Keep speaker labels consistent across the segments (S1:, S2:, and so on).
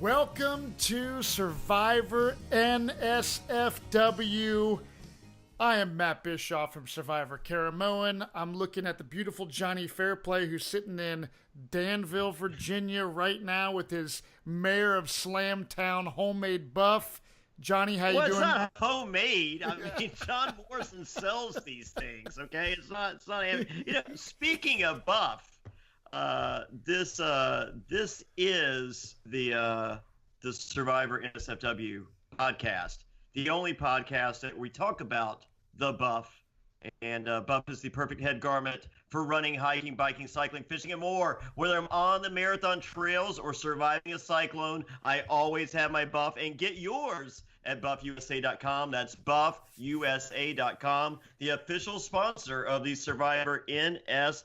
S1: Welcome to Survivor NSFW. I am Matt Bischoff from Survivor Caramoan. I'm looking at the beautiful Jonny Fairplay, who's sitting in Danville, Virginia right now with his Mayor of Slamtown homemade buff. Jonny, how you doing?
S2: It's not homemade. I mean, John Morrison sells these things, okay? It's not, speaking of buff, this is the Survivor NSFW podcast, the only podcast that we talk about the buff, and buff is the perfect head garment for running, hiking, biking, cycling, fishing, and more. Whether I'm on the marathon trails or surviving a cyclone, I always have my buff, and get yours at buffusa.com. That's buffusa.com, the official sponsor of the Survivor NSFW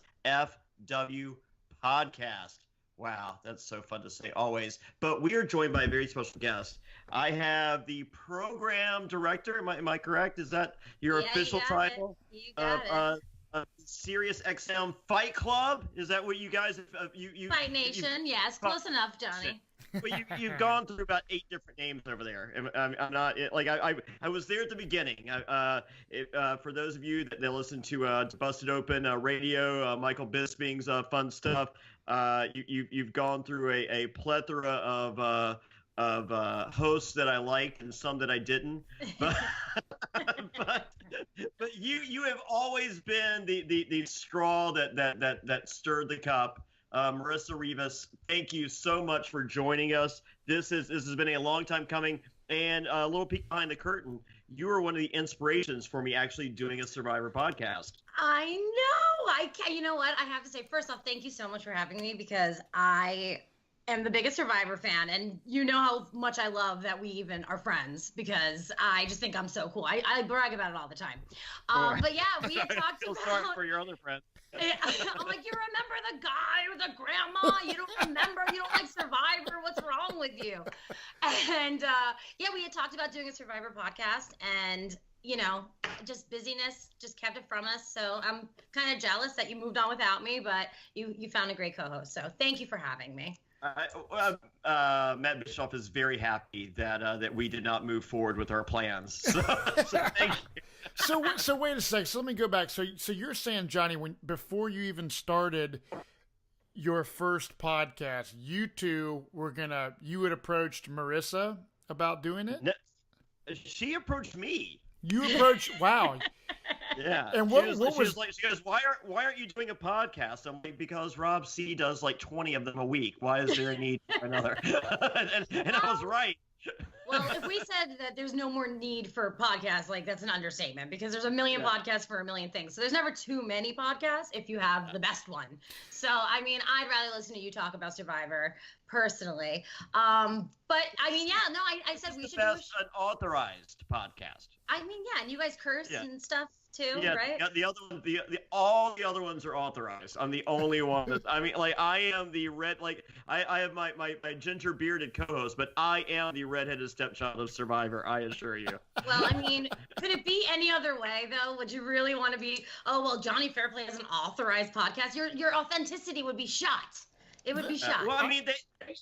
S2: podcast. Wow, that's so fun to say always. But we are joined by a very special guest. I have the program director. Am I correct? Is that your official title?
S3: You got it.
S2: SiriusXM Fight Club. Is that what you guys you
S3: Fight Nation? Yes, close enough, Jonny.
S2: But you've gone through about 8 different names over there. I'm not like I was there at the beginning. For those of you that listen to Busted Open Radio, Michael Bisping's fun stuff, you've gone through a plethora of hosts that I liked and some that I didn't. But but you have always been the straw that stirred the cup. Marissa Rives, thank you so much for joining us. This has been a long time coming, and a little peek behind the curtain. You were one of the inspirations for me actually doing a Survivor podcast.
S3: I know. You know what? I have to say, first off, thank you so much for having me, because I am the biggest Survivor fan, and you know how much I love that we even are friends, because I just think I'm so cool. I brag about it all the time. But yeah, we had talked about.
S2: Sorry for your other friend.
S3: I'm like, you remember the guy or the grandma? You don't remember? You don't like Survivor? What's wrong with you? And yeah, we had talked about doing a Survivor podcast, and just busyness just kept it from us. So I'm kind of jealous that you moved on without me, but you found a great co-host. So thank you for having me.
S2: Matt Bischoff is very happy that we did not move forward with our plans. So thank you.
S1: So wait a sec. So let me go back. So you're saying, Jonny, before you even started your first podcast, you had approached Marissa about doing it?
S2: No, she approached me.
S1: You approached. Wow.
S2: Yeah.
S1: And
S2: she goes, why aren't you doing a podcast? I'm like, because Rob C does like 20 of them a week. Why is there a need for another? and I was right.
S3: Well, if we said that there's no more need for podcasts, like, that's an understatement, because there's a million podcasts for a million things. So there's never too many podcasts if you have the best one. So, I mean, I'd rather listen to you talk about Survivor personally. But I mean, yeah, no, I said we should do
S2: an authorized podcast.
S3: I mean, yeah, and you guys curse and stuff too, right?
S2: Yeah, the other one, all the other ones are authorized. I'm the only one that's, I mean, like, I am the red, like, I have my ginger bearded co-host, but I am the redheaded stepchild of Survivor, I assure you.
S3: Well, I mean, could it be any other way, though? Would you really want to be, oh, well, Jonny Fairplay has an authorized podcast? Your authenticity would be shot. It would be shot.
S2: Well, I mean, they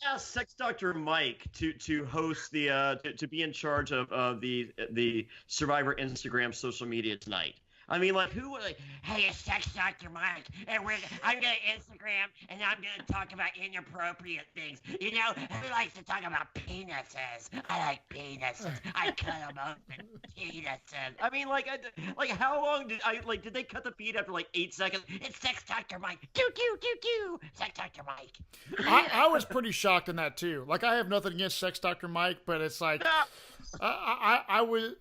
S2: asked Sex Dr. Mike to host to be in charge of the Survivor Instagram social media tonight. I mean, like, who would, like, hey, it's Sex Dr. Mike, and I'm going to Instagram, and I'm going to talk about inappropriate things. You know, who likes to talk about penises? I like penises. I cut them open. Penises. I mean, like how long did they cut the feed after, like, 8 seconds? It's Sex Dr. Mike. Do. Sex Dr. Mike.
S1: I was pretty shocked in that, too. Like, I have nothing against Sex Dr. Mike, but it's like, I was,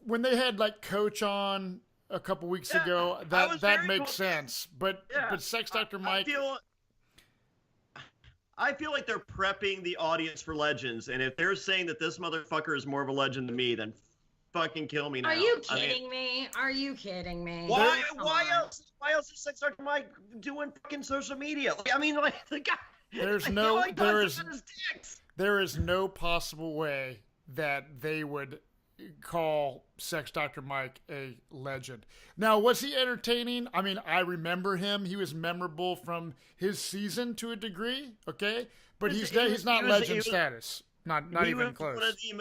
S1: when they had, like, Coach on a couple weeks ago, that makes sense. But Sex Dr. Mike,
S2: I feel like they're prepping the audience for legends, and if they're saying that this motherfucker is more of a legend than me, then fucking kill me now.
S3: Are you kidding me? Are you kidding me?
S2: Why else is Sex Dr. Mike doing fucking social media? Like, I mean, like, the guy. There is no possible way that they would
S1: call Sex Dr. Mike a legend. Now, was he entertaining? I mean, I remember him. He was memorable from his season to a degree, okay? But he's not legend status. Not even close.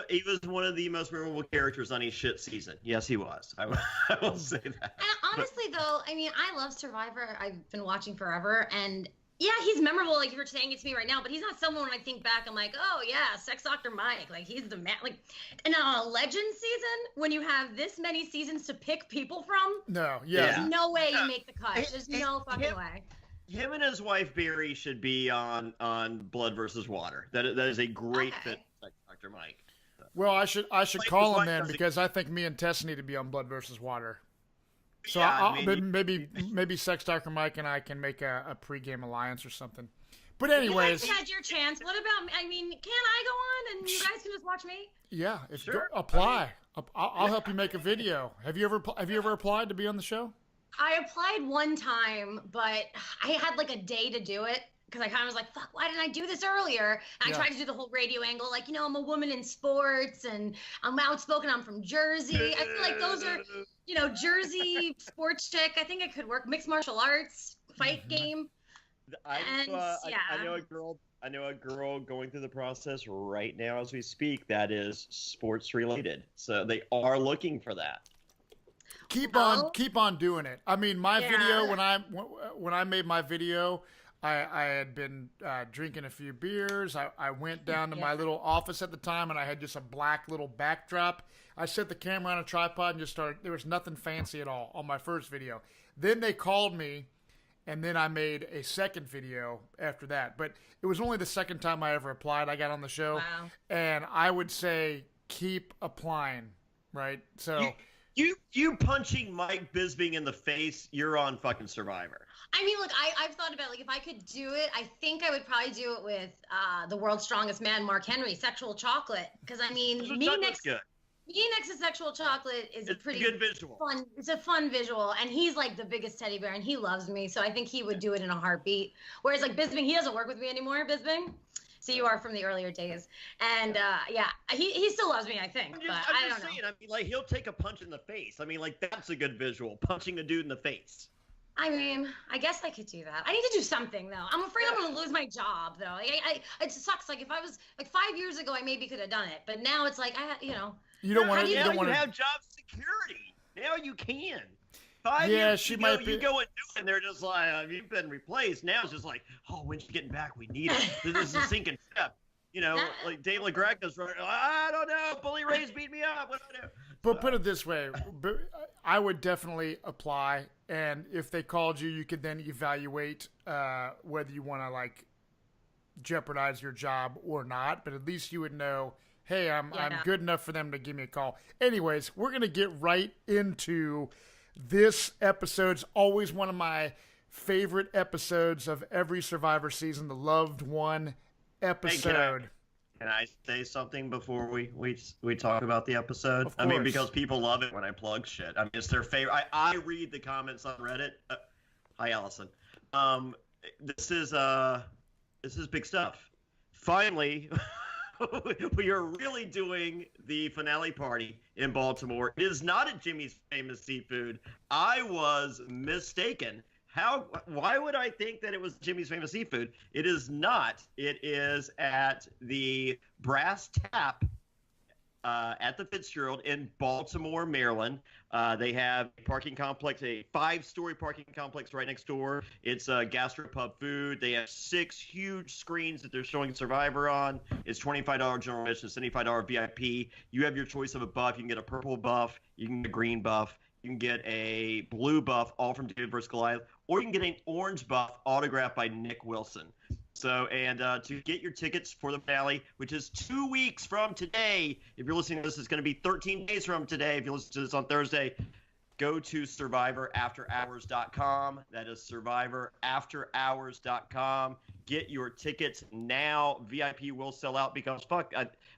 S2: He was one of the most memorable characters on his shit season. Yes, he was. I will say that.
S3: And honestly, though, I mean, I love Survivor. I've been watching forever, and yeah, he's memorable. Like you're saying it to me right now, but he's not someone when I think back, I'm like, oh yeah, Sex Dr. Mike. Like he's the man. Like, and on a legend season, when you have this many seasons to pick people from, there's no way you make the cut. There's no fucking way.
S2: Him and his wife Barry should be on Blood versus Water. That is a great fit, like Dr. Mike.
S1: Well, I should call him then because I think me and Tess need to be on Blood versus Water. So maybe Sex Dr. Mike and I can make a pregame alliance or something. But anyways,
S3: you guys had your chance. What about me? I mean, can I go on and you guys can just watch me?
S1: Yeah, apply. I'll help you make a video. Have you ever applied to be on the show?
S3: I applied one time, but I had like a day to do it because I kind of was like, fuck, why didn't I do this earlier? And I tried to do the whole radio angle, like, I'm a woman in sports and I'm outspoken. I'm from Jersey. I feel like those are, Jersey sports chick. I think it could work. Mixed martial arts, fight game.
S2: I know a girl going through the process right now as we speak that is sports related. So they are looking for that.
S1: Keep on doing it. I mean, my video when I made my video, I had been drinking a few beers. I went down to my little office at the time, and I had just a black little backdrop. I set the camera on a tripod and just started. There was nothing fancy at all on my first video. Then they called me, and then I made a second video after that. But it was only the second time I ever applied. I got on the show, and I would say keep applying, right? So.
S2: You punching Mike Bisping in the face, you're on fucking Survivor.
S3: I mean, look, I've thought about, like, if I could do it, I think I would probably do it with the world's strongest man, Mark Henry, Sexual Chocolate. Because, I mean, me next to Sexual Chocolate is a pretty
S2: good visual.
S3: Fun. It's a fun visual. And he's, like, the biggest teddy bear, and he loves me. So I think he would do it in a heartbeat. Whereas, like, Bisping, he doesn't work with me anymore, Bisping. So you are from the earlier days, and he still loves me, I think. I don't know.
S2: I mean, like he'll take a punch in the face. I mean, like that's a good visual, punching a dude in the face.
S3: I mean, I guess I could do that. I need to do something though. I'm afraid I'm gonna lose my job though. It sucks. Like if I was like 5 years ago, I maybe could have done it, but now it's like
S1: You don't want to.
S2: You have job security. Now you can. 5 years
S1: she
S2: ago,
S1: might be.
S2: You go and do it, and they're just like, you've been replaced. Now it's just like, oh, when's she getting back? We need her. This is a sinking ship. Like Dave LaGreca's running. I don't know. Bully Ray's beat me up. What do I do?
S1: But put it this way, I would definitely apply, and if they called you, you could then evaluate whether you want to like jeopardize your job or not. But at least you would know, hey, I'm good enough for them to give me a call. Anyways, we're gonna get right into. This episode's always one of my favorite episodes of every Survivor season, the Loved One episode.
S2: Hey, can I say something before we talk about the episode? I mean, because people love it when I plug shit. I mean, it's their favorite. I read the comments on Reddit. Hi, Allison. This is big stuff. Finally. We are really doing the finale party in Baltimore. It is not at Jimmy's Famous Seafood. I was mistaken. Why would I think that it was Jimmy's Famous Seafood? It is not. It is at the Brass Tap at the Fitzgerald in Baltimore, Maryland. They have a parking complex, a 5-story parking complex right next door. It's gastropub food. They have 6 huge screens that they're showing Survivor on. It's $25 general admission, $75 VIP. You have your choice of a buff. You can get a purple buff. You can get a green buff. You can get a blue buff, all from David vs. Goliath. Or you can get an orange buff autographed by Nick Wilson. So, and to get your tickets for the finale, which is 2 weeks from today, if you're listening to this, it's going to be 13 days from today. If you listen to this on Thursday, go to SurvivorAfterHours.com. That is SurvivorAfterHours.com. Get your tickets now. VIP will sell out because,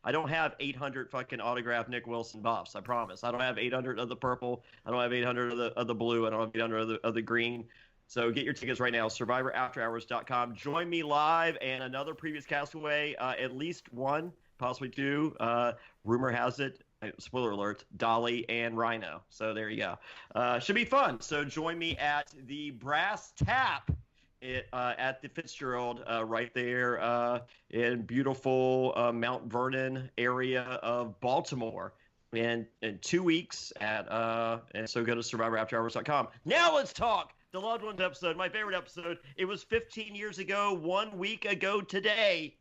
S2: I don't have 800 fucking autographed Nick Wilson buffs. I promise. I don't have 800 of the purple. I don't have 800 of the blue. I don't have 800 of the green. So get your tickets right now, SurvivorAfterHours.com. Join me live and another previous castaway, at least one, possibly two. Rumor has it spoiler alert, Dolly and Rhino. So there you go. Should be fun. So join me at the Brass Tap at the Fitzgerald right there in beautiful Mount Vernon area of Baltimore in 2 weeks and so go to survivorafterhours.com. Now let's talk the Loved Ones episode, my favorite episode. It was 15 years ago, 1 week ago today,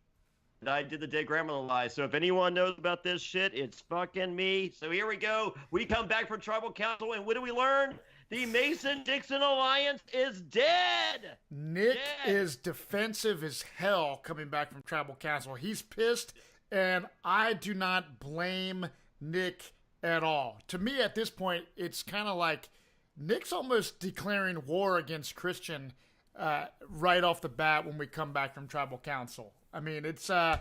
S2: that I did the Dead Grandmother lie. So if anyone knows about this shit, it's fucking me. So here we go. We come back from Tribal Council, and what do we learn? The Mason-Dixon Alliance is dead.
S1: Nick is defensive as hell coming back from Tribal Council. He's pissed, and I do not blame Nick at all. To me, at this point, it's kind of like Nick's almost declaring war against Christian right off the bat when we come back from Tribal Council. I mean, it's, they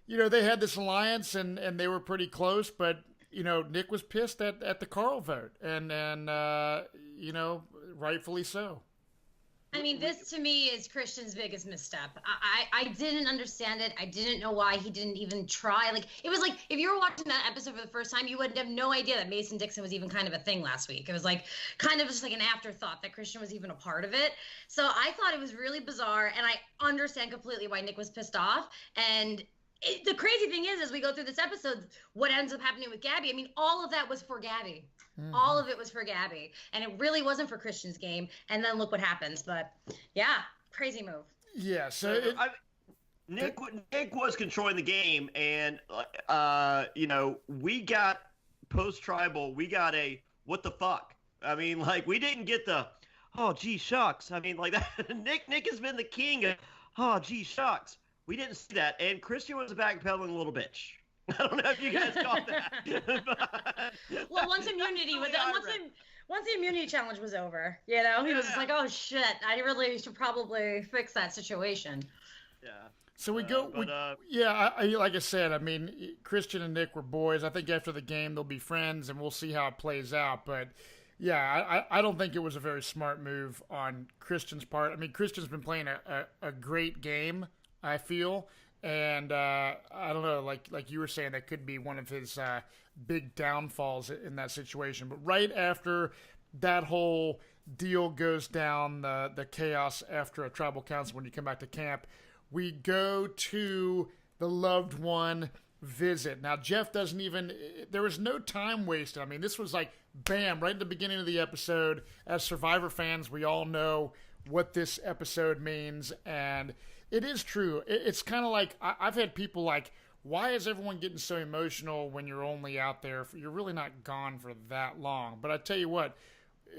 S1: had this alliance and they were pretty close, but, Nick was pissed at the Carl vote and rightfully so.
S3: I mean, this to me is Christian's biggest misstep. I didn't understand it. I didn't know why he didn't even try. Like, it was like, if you were watching that episode for the first time, you would have no idea that Mason-Dixon was even kind of a thing last week. It was like, kind of just like an afterthought that Christian was even a part of it. So I thought it was really bizarre, and I understand completely why Nick was pissed off. And the crazy thing is, as we go through this episode, what ends up happening with Gabby, I mean, all of that was for Gabby. Mm-hmm. All of it was for Gabby. And it really wasn't for Christian's game. And then look what happens. But, yeah, crazy move.
S1: Yeah, so
S2: Nick was controlling the game. And, we got post-tribal, we got a what the fuck. I mean, like, we didn't get the, oh, gee, shucks. I mean, like, that. Nick has been the king of, oh, gee, shucks. We didn't see that, and Christian was a backpedaling little bitch. I don't know if you guys caught that.
S3: Well, once the immunity challenge was over, he was just like, "Oh shit, I really should probably fix that situation."
S2: Yeah.
S1: So we go. Like I said, I mean, Christian and Nick were boys. I think after the game they'll be friends, and we'll see how it plays out. But yeah, I don't think it was a very smart move on Christian's part. I mean, Christian's been playing a great game, I feel, and I don't know, like you were saying, that could be one of his big downfalls in that situation. But right after that whole deal goes down, the chaos after a tribal council, when you come back to camp, we go to the loved one visit. Now, Jeff doesn't even, there was no time wasted. I mean, this was like, bam, right at the beginning of the episode. As Survivor fans, we all know what this episode means, and it is true. It's kind of like, I've had people like, why is everyone getting so emotional when you're only out there? You're really not gone for that long. But I tell you what,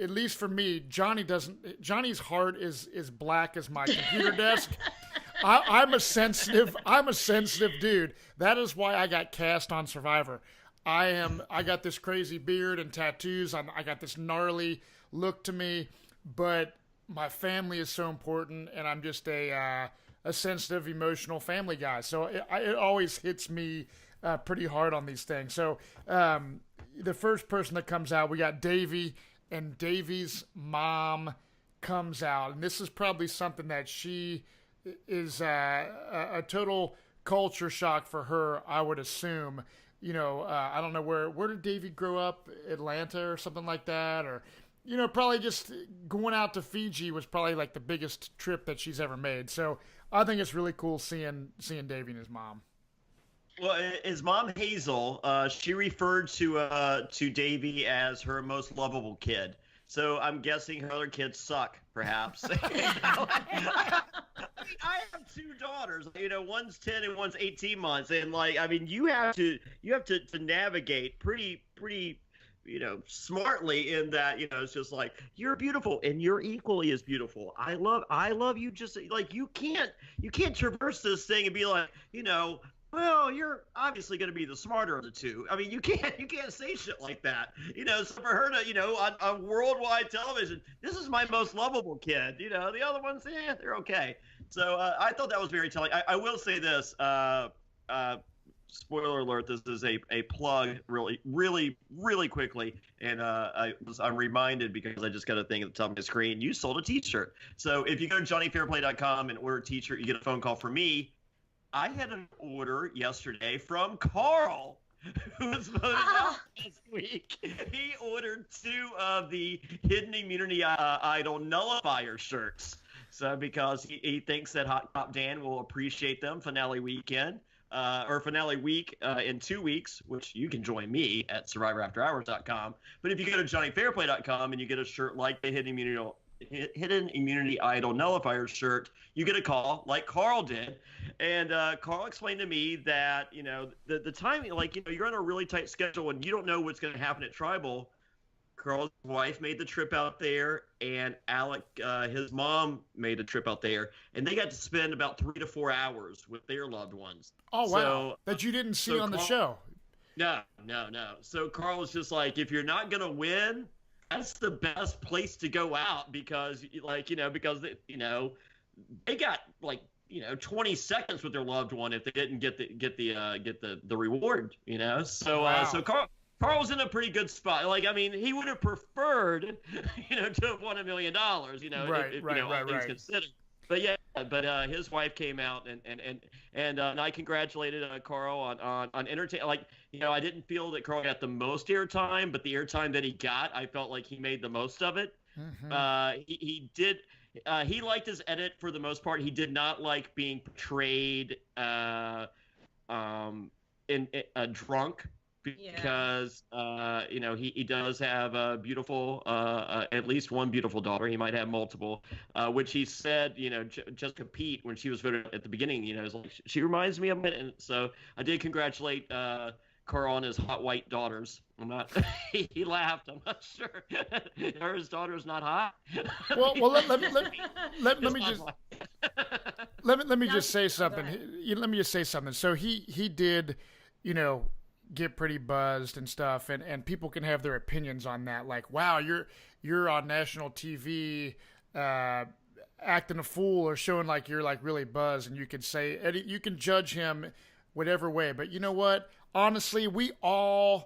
S1: at least for me, Johnny's heart is black as my computer desk. I'm a sensitive dude. That is why I got cast on Survivor. I got this crazy beard and tattoos. I got this gnarly look to me, but my family is so important, and I'm just a sensitive, emotional family guy. So it always hits me pretty hard on these things. So the first person that comes out, we got Davy, and Davy's mom comes out. And this is probably something that she is a total culture shock for her, I would assume. I don't know where did Davy grow up? Atlanta or something like that? Or, probably just going out to Fiji was probably like the biggest trip that she's ever made. So I think it's really cool seeing Davy and his mom.
S2: Well, his mom Hazel, she referred to Davy as her most lovable kid. So I'm guessing her other kids suck, perhaps. I have two daughters. One's 10 and one's 18 months, and you have to navigate pretty. Smartly in that, it's just like, you're beautiful and you're equally as beautiful. I love you. Just like, you can't traverse this thing and be like, well, you're obviously going to be the smarter of the two. I mean, you can't say shit like that. So for her to, on worldwide television, this is my most lovable kid. The other ones, they're okay. So I thought that was very telling. I will say this, spoiler alert, this is a plug really quickly, and I'm reminded because I just got a thing at the top of my screen. You sold a t-shirt. So if you go to johnnyfairplay.com and order a t-shirt, you get a phone call from me. I had an order yesterday from Carl. who was voted out this week, he ordered 2 of the Hidden Immunity Idol nullifier shirts. So because he thinks that Hot Top Dan will appreciate them finale weekend. Or finale week in 2 weeks, which you can join me at SurvivorAfterHours.com. But if you go to JonnyFairplay.com and you get a shirt like the Hidden Immunity Idol Nullifier shirt, you get a call like Carl did. And Carl explained to me that, the timing, you're on a really tight schedule and you don't know what's going to happen at Tribal. Carl's wife made the trip out there, and Alec, his mom, made a trip out there, and they got to spend about 3 to 4 hours with their loved ones.
S1: Oh, wow. So, that you didn't see on the show. No. So Carl was just like, if you're not going to win, that's the best place to go out because, they got 20 seconds with their loved one if they didn't get the reward, So,
S2: wow.
S1: So Carl was in a pretty good spot. He would have preferred, to have won $1 million, all things considered. But his wife came out and I congratulated Carl on entertain. I didn't feel that Carl got the most airtime, but the airtime that he got, I felt like he made the most of it. Mm-hmm. He did. He liked his edit for the most part. He did not like being portrayed in a drunk. Because he does have a beautiful at least one beautiful daughter. He might have multiple, which he said Jessica Pete, when she was voted at the beginning, is like, she reminds me of it. And so I did congratulate Carl on his hot white daughters. I'm not he laughed. I'm not sure his daughter's not hot. Well let me just say something. Let me just say something. So he did get pretty buzzed and stuff, and people can have their opinions on that, like, wow, you're on national TV acting a fool or showing like you're like really buzzed, and you can say, Eddie, you can judge him whatever way, but you know what, honestly, we don't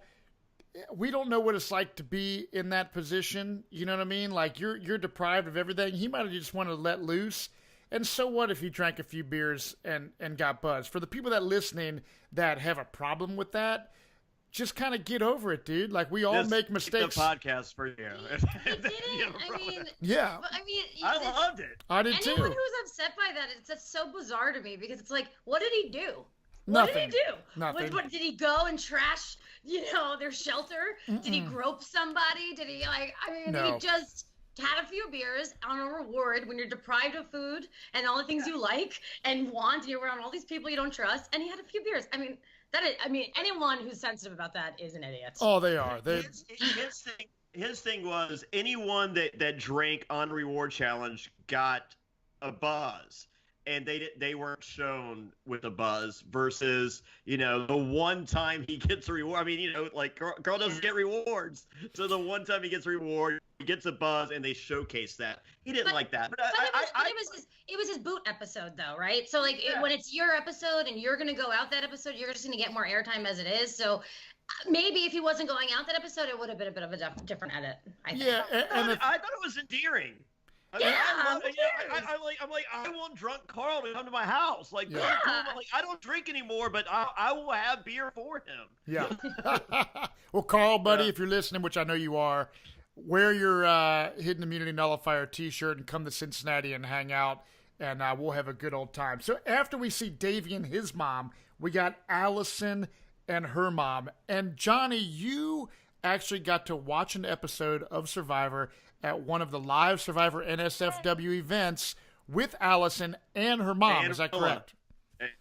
S1: know what it's like to be in that position. You know what I mean? Like, you're deprived of everything. He might have just wanted to let loose. And so what if he drank a few beers and got buzzed? For the people that listening that have a problem with that, just kind of get over it, dude. Like, we all make mistakes.
S2: The podcast for you.
S3: He didn't.
S1: Yeah.
S2: I loved it.
S1: I did too.
S3: Anyone who's upset by that, it's so bizarre to me because it's like, what did he do?
S1: Nothing.
S3: What did he do?
S1: Nothing.
S3: What did he go and trash, their shelter? Mm-mm. Did he grope somebody? Did he
S1: No.
S3: He just had a few beers on a reward when you're deprived of food and all the things you like and want, and you're around all these people you don't trust, and he had a few beers. Anyone who's sensitive about that is an idiot.
S1: Oh, they are.
S2: His thing was anyone that drank on reward challenge got a buzz. And they weren't shown with a buzz versus, the one time he gets a reward. Carl doesn't get rewards. So the one time he gets a reward, he gets a buzz, and they showcase that. He didn't like that.
S3: It was his boot episode, though, right? So, when it's your episode and you're going to go out that episode, you're just going to get more airtime as it is. So maybe if he wasn't going out that episode, it would have been a bit of a different edit, I think.
S2: Yeah, I thought it was endearing. I'm like, I want drunk Carl to come to my house. I don't drink anymore, but I will have beer for him.
S1: Yeah. Well, Carl, buddy, if you're listening, which I know you are, wear your Hidden Immunity Nullifier T-shirt and come to Cincinnati and hang out, and we'll have a good old time. So after we see Davey and his mom, we got Allison and her mom. And Johnny, you actually got to watch an episode of Survivor at one of the live Survivor NSFW events with Allison and her mom. Is that correct?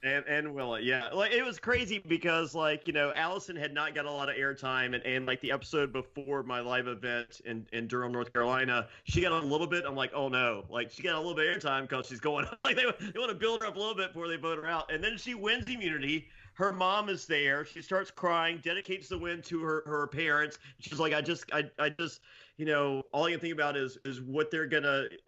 S2: And Willa, yeah. It was crazy because, Allison had not got a lot of airtime, and the episode before my live event in Durham, North Carolina, she got a little bit. I'm like, oh no, she got a little bit of airtime because she's going. They want to build her up a little bit before they vote her out, and then she wins immunity. Her mom is there. She starts crying, dedicates the win to her parents. She's like, I just, all I can think about is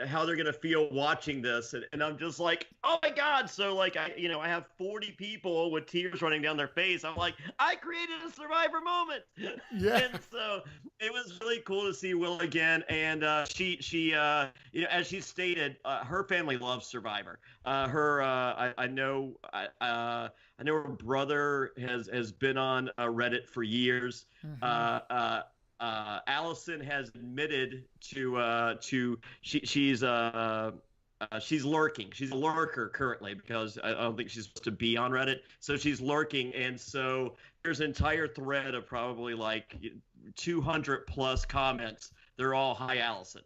S2: how they're gonna feel watching this, and I'm just like, oh my God. So I have 40 people with tears running down their face. I'm like, I created a Survivor moment.
S1: Yeah.
S2: And so it was really cool to see Will again, and she as she stated, her family loves Survivor. I know her brother has been on Reddit for years.
S1: Mm-hmm.
S2: Allison has admitted she's lurking. She's a lurker currently because I don't think she's supposed to be on Reddit. So she's lurking, and so there's an entire thread of probably like 200 plus comments. They're all "Hi, Allison."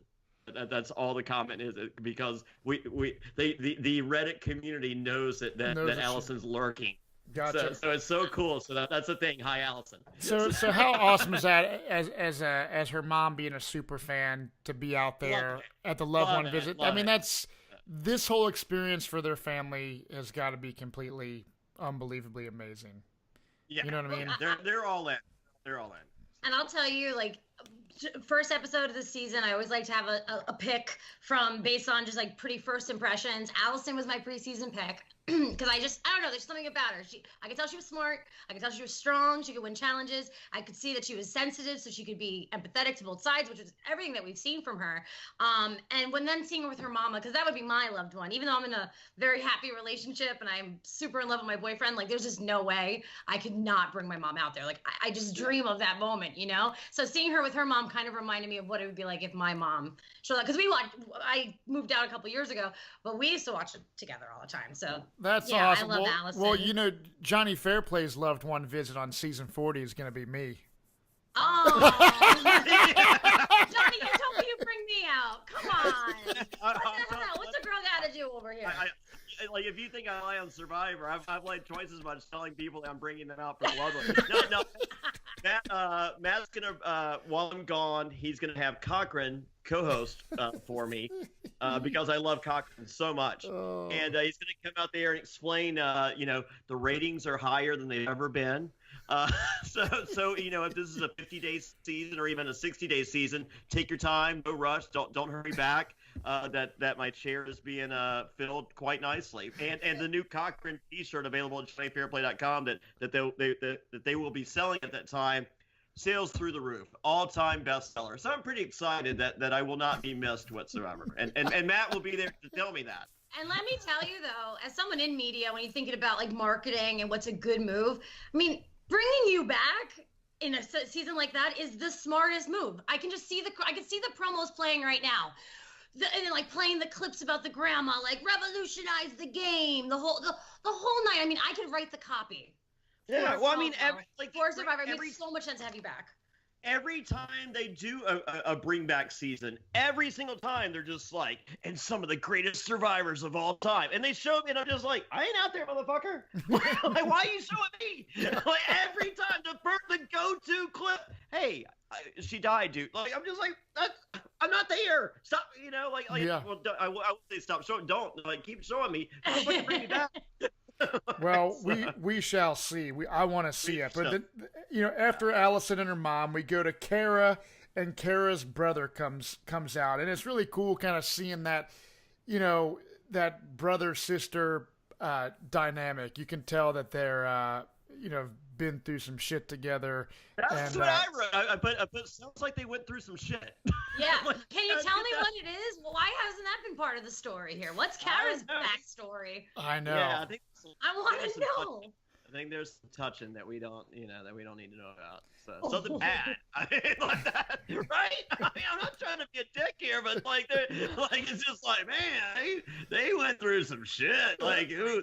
S2: That's all the comment is, because the Reddit community knows that Allison's lurking.
S1: Gotcha.
S2: So it's so cool. So that's the thing. Hi, Allison.
S1: So how awesome is that as her mom being a super fan to be out there at the loved one visit? I mean, this whole experience for their family has got to be completely unbelievably amazing.
S2: Yeah.
S1: You know what I mean?
S2: They're all in. They're all in.
S3: And I'll tell you, like, first episode of the season, I always like to have a pick based on just like pretty first impressions. Allison was my preseason pick because I don't know, there's something about her. I could tell she was smart. I could tell she was strong. She could win challenges. I could see that she was sensitive, so she could be empathetic to both sides, which is everything that we've seen from her. And when then seeing her with her mama, because that would be my loved one, even though I'm in a very happy relationship and I'm super in love with my boyfriend, like there's just no way I could not bring my mom out there. Like I just dream of that moment, you know? So seeing her with her mom kind of reminded me of what it would be like if my mom showed up. Because I moved out a couple years ago, but we used to watch it together all the time. So
S1: that's
S3: yeah,
S1: awesome.
S3: I love Allison.
S1: Well, you know, Jonny Fairplay's loved one visit on season 40 is going to be me.
S3: Oh, Johnny, you told me to bring me out. Come on. What the hell? What's a girl got to do over here?
S2: Like, if you think I lie on Survivor, I've lied twice as much telling people that I'm bringing them out for the love of it. No. Matt's gonna while I'm gone, he's gonna have Cochran co-host for me because I love Cochran so much, and he's gonna come out there and explain. The ratings are higher than they've ever been. So if this is a 50-day season or even a 60-day season, take your time, no rush, don't hurry back. That my chair is being filled quite nicely, and the new Cochran T-shirt available at JonnyFairplay.com that they will be selling at that time. Sales through the roof, all-time bestseller. So I'm pretty excited that I will not be missed whatsoever, and Matt will be there to tell me that.
S3: And let me tell you though, as someone in media, when you're thinking about like marketing and what's a good move, I mean, bringing you back in a season like that is the smartest move. I can see the promos playing right now. And then like playing the clips about the grandma, like revolutionize the game, the whole night. I mean, I could write the copy.
S2: Yeah, well, I mean,
S3: for Survivor, it makes so much sense to have you back.
S2: Every time they do a bring back season, every single time they're just like, and some of the greatest survivors of all time, and they show me, and I'm just like, I ain't out there, motherfucker. Like, why are you showing me? Like every time the go-to clip, hey, she died, dude. Like I'm just like, I'm not there. Stop,
S1: Yeah.
S2: Well, I will say stop showing. Don't keep showing me. Bring me back.
S1: Well, we shall see. I want to see it. But then, after Allison and her mom, we go to Kara, and Kara's brother comes out, and it's really cool, kind of seeing that, that brother sister dynamic. You can tell that they're been through some shit together.
S2: That's what I wrote. I put sounds like they went through some shit.
S3: Yeah. Can you tell me what it is? Why hasn't that been part of the story here? What's Kara's backstory?
S1: I know.
S2: Yeah,
S3: I want to know.
S2: I think there's some touching that we don't need to know about. So something bad. I mean, like that, right? I mean, I'm not trying to be a dick here, but it's just like, man, they went through some shit. Like, ooh,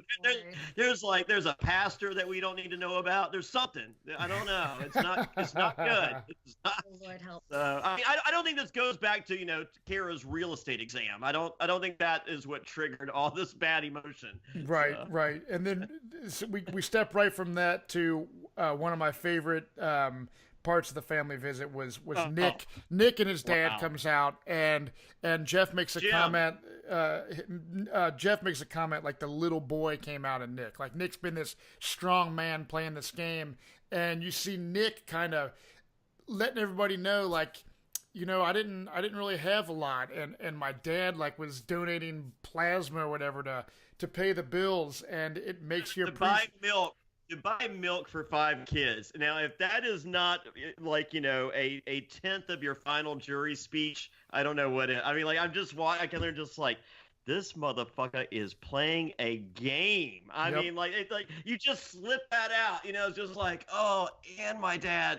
S2: there's a pastor that we don't need to know about. There's something. I don't know. It's not good. It's not.
S3: Lord help.
S2: I mean, I don't think this goes back to Kara's real estate exam. I don't think that is what triggered all this bad emotion.
S1: Right, right. And then we step right from that to one of my favorite parts of the family visit was Nick. Nick and his dad comes out, and Jeff makes a comment. Jeff makes a comment like the little boy came out of Nick. Like Nick's been this strong man playing this game, and you see Nick kind of letting everybody know, like, I didn't really have a lot, and my dad was donating plasma or whatever to pay the bills, and it makes you
S2: buy milk. to buy milk for 5 kids. Now, if that is not like, a tenth of your final jury speech, I don't know what it. I mean, like, I'm just like, this motherfucker is playing a game. I mean, like, it's like you just slip that out, it's just like, oh, and my dad,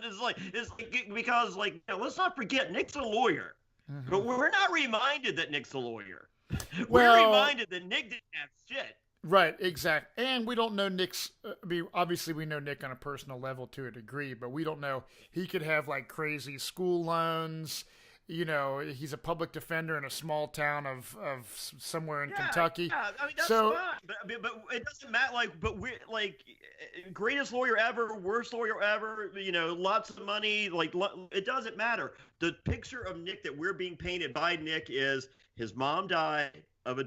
S2: just like, it's like, because, like, let's not forget, Nick's a lawyer, but we're not reminded that Nick's a lawyer. We're reminded that Nick didn't have shit.
S1: Right, exactly. And we don't know Nick's, obviously we know Nick on a personal level to a degree, but we don't know, he could have like crazy school loans. He's a public defender in a small town of somewhere in Kentucky.
S2: Yeah, I mean, that's fine. But it doesn't matter. But we're like, greatest lawyer ever, worst lawyer ever. Lots of money. Like, it doesn't matter. The picture of Nick that we're being painted by Nick is his mom died of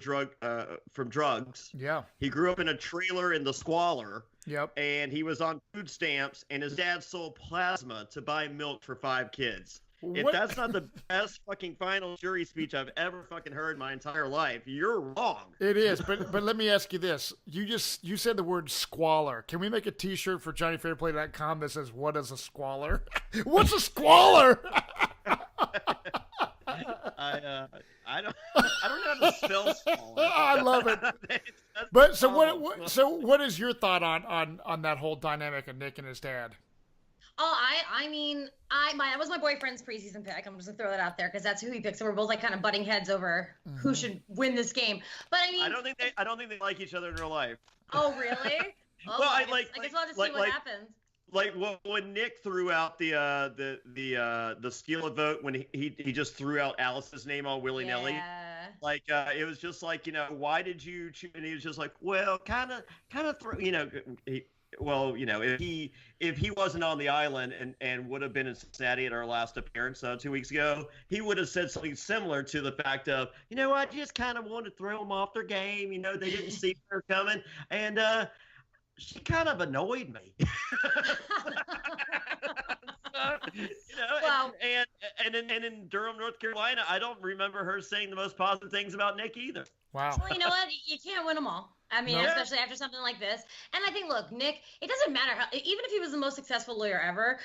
S2: from drugs. Yeah. He grew up in a trailer in the squalor.
S1: Yep.
S2: And he was on food stamps, and his dad sold plasma to buy milk for 5 kids. If that's not the best fucking final jury speech I've ever fucking heard in my entire life, you're wrong.
S1: It is, but let me ask you this. You said the word squalor. Can we make a t-shirt for JohnnyFairplay.com that says, what is a squalor? What's a squalor?
S2: I don't know how to spell squalor.
S1: I love it. But so what is your thought on that whole dynamic of Nick and his dad?
S3: Oh, I mean, that was my boyfriend's preseason pick. I'm just gonna throw that out there because that's who he picked. So we're both like kind of butting heads over who should win this game. But I mean,
S2: I don't think they like each other in real life.
S3: Oh, really? Oh,
S2: well,
S3: I guess we'll have to see what happens.
S2: Like when Nick threw out the steal a vote when he just threw out Alice's name all willy nilly.
S3: Yeah.
S2: Like it was just like, why did you choose? And he was just like, well, kind of throw, if he wasn't on the island and would have been in Cincinnati at our last appearance 2 weeks ago, he would have said something similar to the fact of, I just kind of wanted to throw them off their game. They didn't see her coming, and she kind of annoyed me. And in Durham, North Carolina, I don't remember her saying the most positive things about Nick either.
S1: Wow.
S3: Well, you know what? You can't win them all. I mean, especially after something like this. And I think, look, Nick, it doesn't matter even if he was the most successful lawyer ever,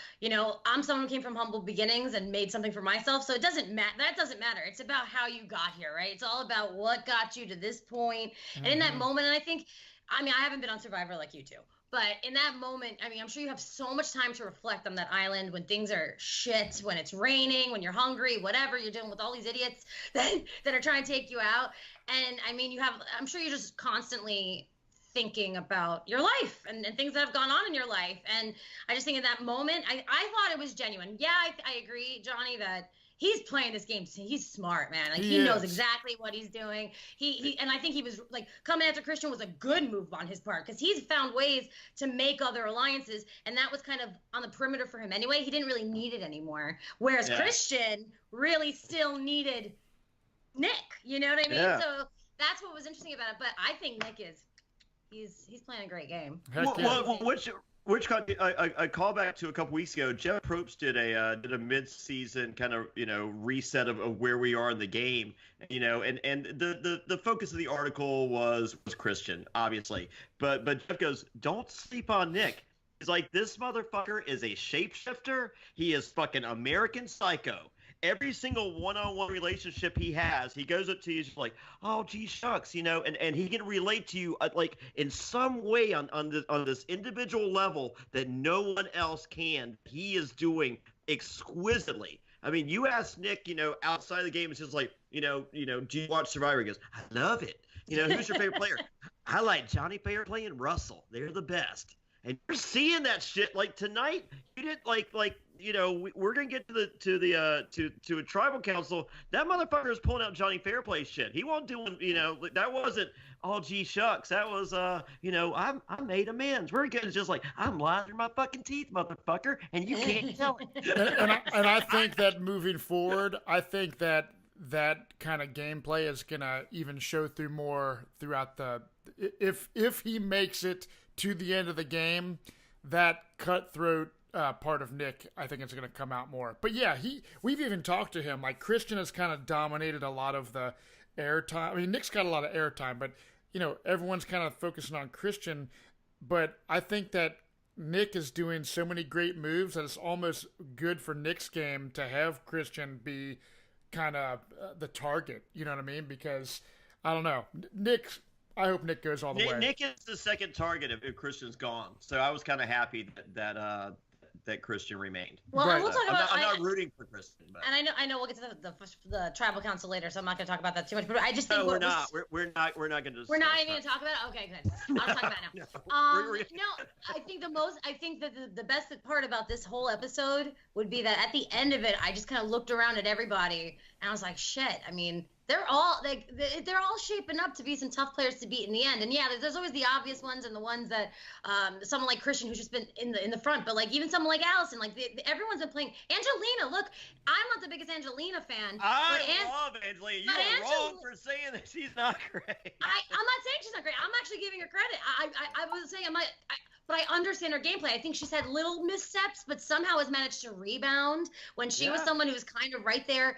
S3: I'm someone who came from humble beginnings and made something for myself. So it doesn't matter. That doesn't matter. It's about how you got here, right? It's all about what got you to this point. And in that moment, and I haven't been on Survivor like you two. But in that moment, I'm sure you have so much time to reflect on that island when things are shit, when it's raining, when you're hungry, whatever, you're dealing with all these idiots that are trying to take you out. And I'm sure you're just constantly thinking about your life and things that have gone on in your life. And I just think in that moment, I thought it was genuine. Yeah, I agree, Johnny, that he's playing this game. He's smart, man. Like he knows exactly what he's doing. And I think he was like coming after Christian was a good move on his part because he's found ways to make other alliances, and that was kind of on the perimeter for him anyway. He didn't really need it anymore. Whereas Christian really still needed Nick. You know what I mean?
S2: Yeah.
S3: So that's what was interesting about it. But I think Nick he's playing a great game.
S2: Which I call back to a couple weeks ago. Jeff Probst did a mid-season kind of reset of where we are in the game, and the focus of the article was Christian, obviously, but Jeff goes, don't sleep on Nick. He's like, this motherfucker is a shapeshifter. He is fucking American Psycho. Every single one-on-one relationship he has, he goes up to you just like, oh, gee, shucks, and he can relate to you like in some way on this individual level that no one else can. He is doing exquisitely. I mean, you ask Nick, outside of the game, it's just like, do you watch Survivor? He goes, I love it. Who's your favorite player? I like Johnny Fairplay and Russell. They're the best. And you're seeing that shit like tonight. You didn't we're gonna get to a tribal council. That motherfucker is pulling out Johnny Fairplay shit. He won't do that wasn't oh gee shucks. That was I made amends. We're getting just like I'm lying through my fucking teeth, motherfucker, and you can't tell it.
S1: and I think that moving forward, I think that kind of gameplay is gonna even show through more throughout if he makes it to the end of the game, that cutthroat part of Nick, I think it's going to come out more. But yeah, we've even talked to him. Like Christian has kind of dominated a lot of the airtime. I mean, Nick's got a lot of airtime, but everyone's kind of focusing on Christian. but I think that Nick is doing so many great moves that it's almost good for Nick's game to have Christian be kind of the target. You know what I mean? Because I don't know, I hope Nick goes all the way.
S2: Nick is the second target if Christian's gone, so I was kind of happy that Christian remained.
S3: Well,
S1: Right.
S3: we'll talk about.
S2: I'm not rooting for Christian, but.
S3: And I know we'll get to the tribal council later, so I'm not going to talk about that too much. But I just think
S2: No, we're not. We're not going to.
S3: We're not even going to talk about it. Okay, good. I'll talk about it now. No, I think that the best part about this whole episode would be that at the end of it, I just kind of looked around at everybody and I was like, shit. I mean, they're all shaping up to be some tough players to beat in the end. And yeah, there's always the obvious ones and the ones that someone like Christian who's just been in the front, but like even someone like Allison, like everyone's been playing. Angelina, look, I'm not the biggest Angelina fan.
S2: I love Angelina. You are wrong for saying that she's not great.
S3: I'm not saying she's not great. I'm actually giving her credit. I was saying but I understand her gameplay. I think she's had little missteps, but somehow has managed to rebound when she was someone who was kind of right there,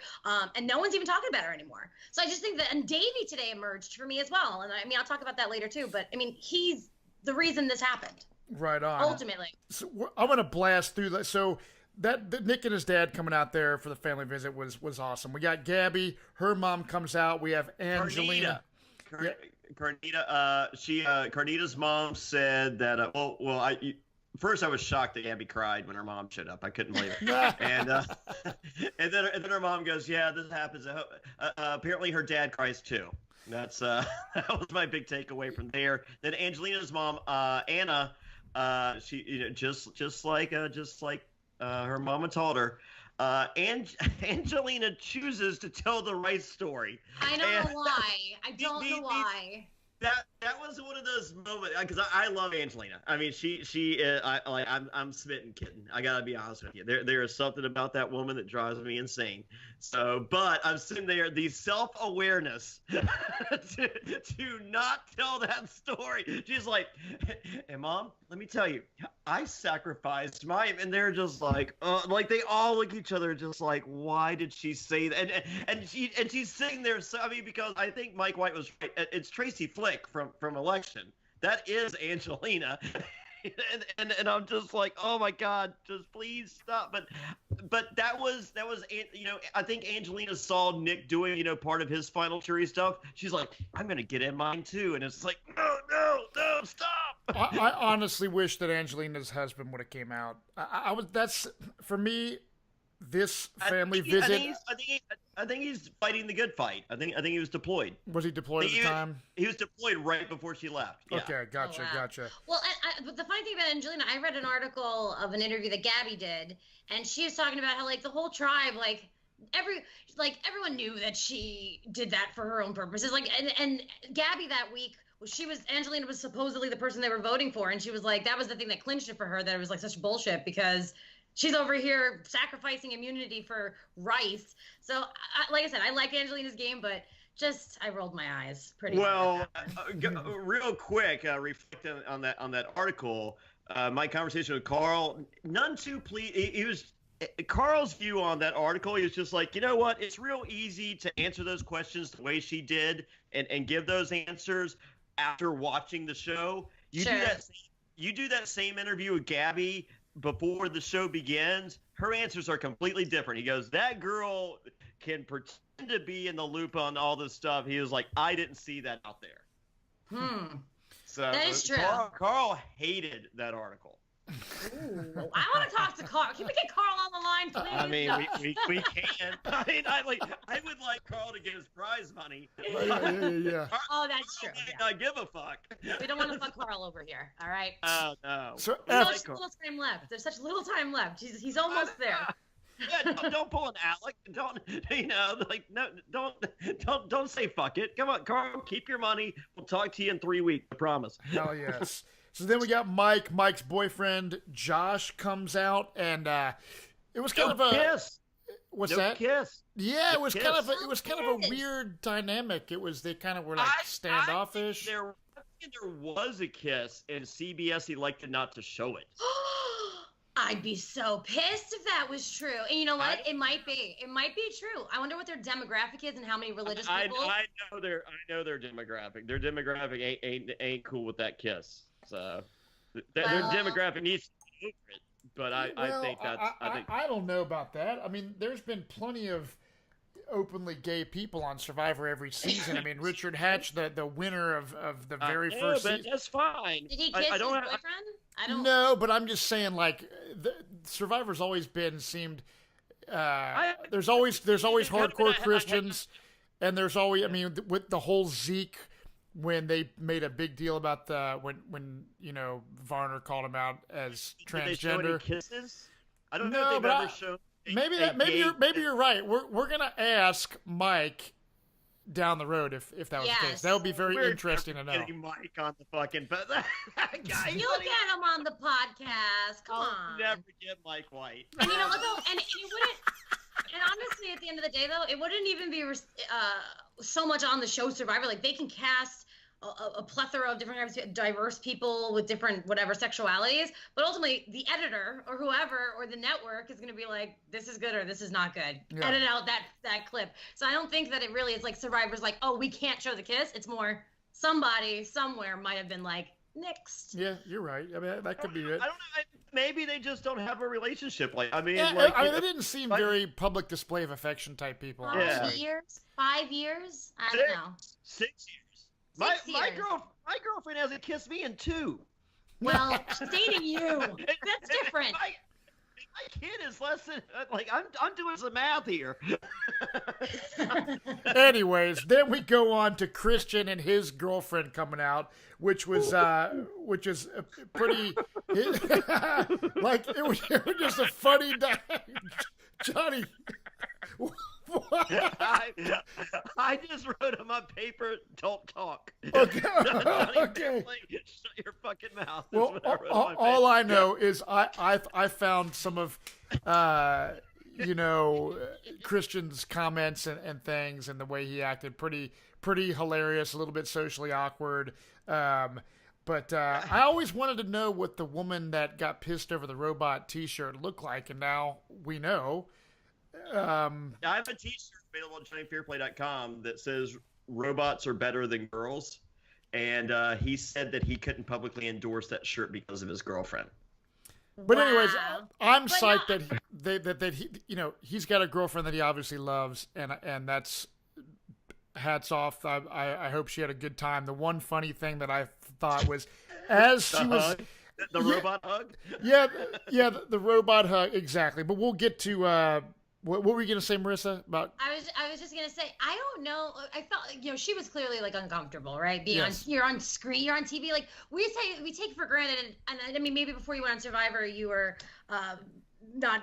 S3: and no one's even talking about her anymore. So I just think that, and Davey today emerged for me as well. And I mean, I'll talk about that later too, but I mean, he's the reason this happened.
S1: Right on.
S3: Ultimately.
S1: So I'm going to blast through that. So that Nick and his dad coming out there for the family visit was awesome. We got Gabby, her mom comes out. We have Angelina.
S2: Carnita's mom said that. First I was shocked that Gabby cried when her mom showed up. I couldn't believe it. and then her mom goes, "Yeah, this happens." Apparently her dad cries too. That's that was my big takeaway from there. Then Angelina's mom, Anna, she just like her mama told her. Angelina chooses to tell the right story.
S3: I don't know why. I don't know why.
S2: That was one of those moments because I love Angelina. I mean, I'm smitten, kitten. I gotta be honest with you. There is something about that woman that drives me insane. So, but I'm sitting there, the self-awareness to not tell that story. She's like, "Hey, Mom, let me tell you, I sacrificed and they're just like they all look at each other, just like, why did she say that? And she's sitting there. So, I mean, because I think Mike White was right. It's Tracy Flick from Election. That is Angelina. and I'm just like, oh my God, just please stop. But that was I think Angelina saw Nick doing part of his final jury stuff. She's like, I'm gonna get in mine too, and it's like, no, stop.
S1: I honestly wish that Angelina's husband would have came out. That's for me. This family visit.
S2: I think he's fighting the good fight. I think he was deployed.
S1: Was he deployed at the time?
S2: He was deployed right before she left. Yeah.
S1: Okay, gotcha, gotcha.
S3: Well, but the funny thing about Angelina, I read an article of an interview that Gabby did, and she was talking about how like the whole tribe, everyone knew that she did that for her own purposes. Like, and Gabby that week. Angelina was supposedly the person they were voting for, and she was like, that was the thing that clinched it for her, that it was like such bullshit because she's over here sacrificing immunity for Rice. So, like I said, I like Angelina's game, but I rolled my eyes pretty
S2: well. Real quick, reflecting on that article, my conversation with Carl, none too pleased. Carl's view on that article, he was just like, you know what? It's real easy to answer those questions the way she did and give those answers after watching the show. You do that same interview with Gabby before the show begins. Her answers are completely different. He goes, that girl can pretend to be in the loop on all this stuff. He was like, I didn't see that out there. So
S3: that is true.
S2: Carl hated that article.
S3: Ooh, I want to talk to Carl. Can we get Carl on the line, please?
S2: I mean, we can. I mean, I would like Carl to get his prize money.
S1: Yeah.
S3: Oh, that's true.
S2: I give a fuck.
S3: We don't want to fuck Carl over here. All right.
S2: Oh no.
S1: So
S3: there's such little time left. There's such little time left. He's almost there.
S2: Yeah, don't pull an Alec. Don't say fuck it. Come on, Carl, keep your money. We'll talk to you in 3 weeks. I promise.
S1: Hell yes. So then we got Mike's boyfriend, Josh, comes out, and it was kind of a
S2: kiss.
S1: What's that?
S2: Kiss.
S1: Yeah, it was kind of a weird dynamic. They kind of were like standoffish.
S2: I think there was a kiss, and CBS elected not to show it.
S3: I'd be so pissed if that was true. And you know what? It might be. It might be true. I wonder what their demographic is and how many religious people.
S2: I know their demographic. Their demographic ain't cool with that kiss. So Their
S3: Well,
S2: demographic needs to be over it. But I think that's
S1: I don't know about that. I mean, there's been plenty of openly gay people on Survivor every season. I mean, Richard Hatch, the winner of the very first
S2: but
S1: season.
S2: that's fine.
S3: did he kiss his boyfriend? I don't.
S1: No, but I'm just saying, like, Survivor's always seemed. There's always hardcore Christians, and there's always. I mean, with the whole Zeke, when they made a big deal about when Varner called him out as transgender.
S2: Did they show any kisses? I don't know
S1: No,
S2: if they've
S1: but
S2: ever shown.
S1: Maybe you're right. We're gonna ask Mike down the road if that was the case. That would be very interesting to know.
S2: Getting Mike on the fucking but that guy.
S3: You'll get him on the podcast. Come
S2: I'll
S3: on.
S2: never get Mike White.
S3: And you know what though? And it wouldn't. And honestly, at the end of the day, though, it wouldn't even be so much on the show Survivor. Like they can cast a plethora of different diverse people with different whatever sexualities, but ultimately the editor or whoever or the network is going to be like, this is good or this is not good. Yeah. Edit out that clip. So I don't think that it really is like Survivor's like, oh, we can't show the kiss. It's more somebody somewhere might have been like, next.
S1: Yeah, you're right. I mean, that could be it.
S2: I don't know. Maybe they just don't have a relationship. Like, I mean,
S1: they didn't seem very public display of affection type people.
S3: How many years? 5 years? I don't know.
S2: 6 years. My girlfriend hasn't kissed me in 2.
S3: Well, she's dating you. That's different.
S2: My kid is less than I'm doing some math here.
S1: Anyways, then we go on to Christian and his girlfriend coming out, which is pretty like it was just a funny Johnny.
S2: I just wrote on my paper, don't talk.
S1: Okay.
S2: Okay. Shut your fucking mouth.
S1: Well, all I know is I found some of Christian's comments and things and the way he acted pretty hilarious, a little bit socially awkward. But I always wanted to know what the woman that got pissed over the robot T-shirt looked like, and now we know.
S2: I have a T-shirt available on JonnyFairplay.com that says robots are better than girls, and he said that he couldn't publicly endorse that shirt because of his girlfriend.
S1: But anyways, I'm psyched that he he's got a girlfriend that he obviously loves, and that's hats off. I hope she had a good time. The one funny thing that I thought was as she was
S2: the robot hug.
S1: Yeah, the robot hug exactly. But we'll get to. What were you gonna say, Marissa? About
S3: I was just gonna say I don't know. I felt she was clearly like uncomfortable, right? Being you're on screen, you're on TV. Like we take for granted, and I mean maybe before you went on Survivor, you were not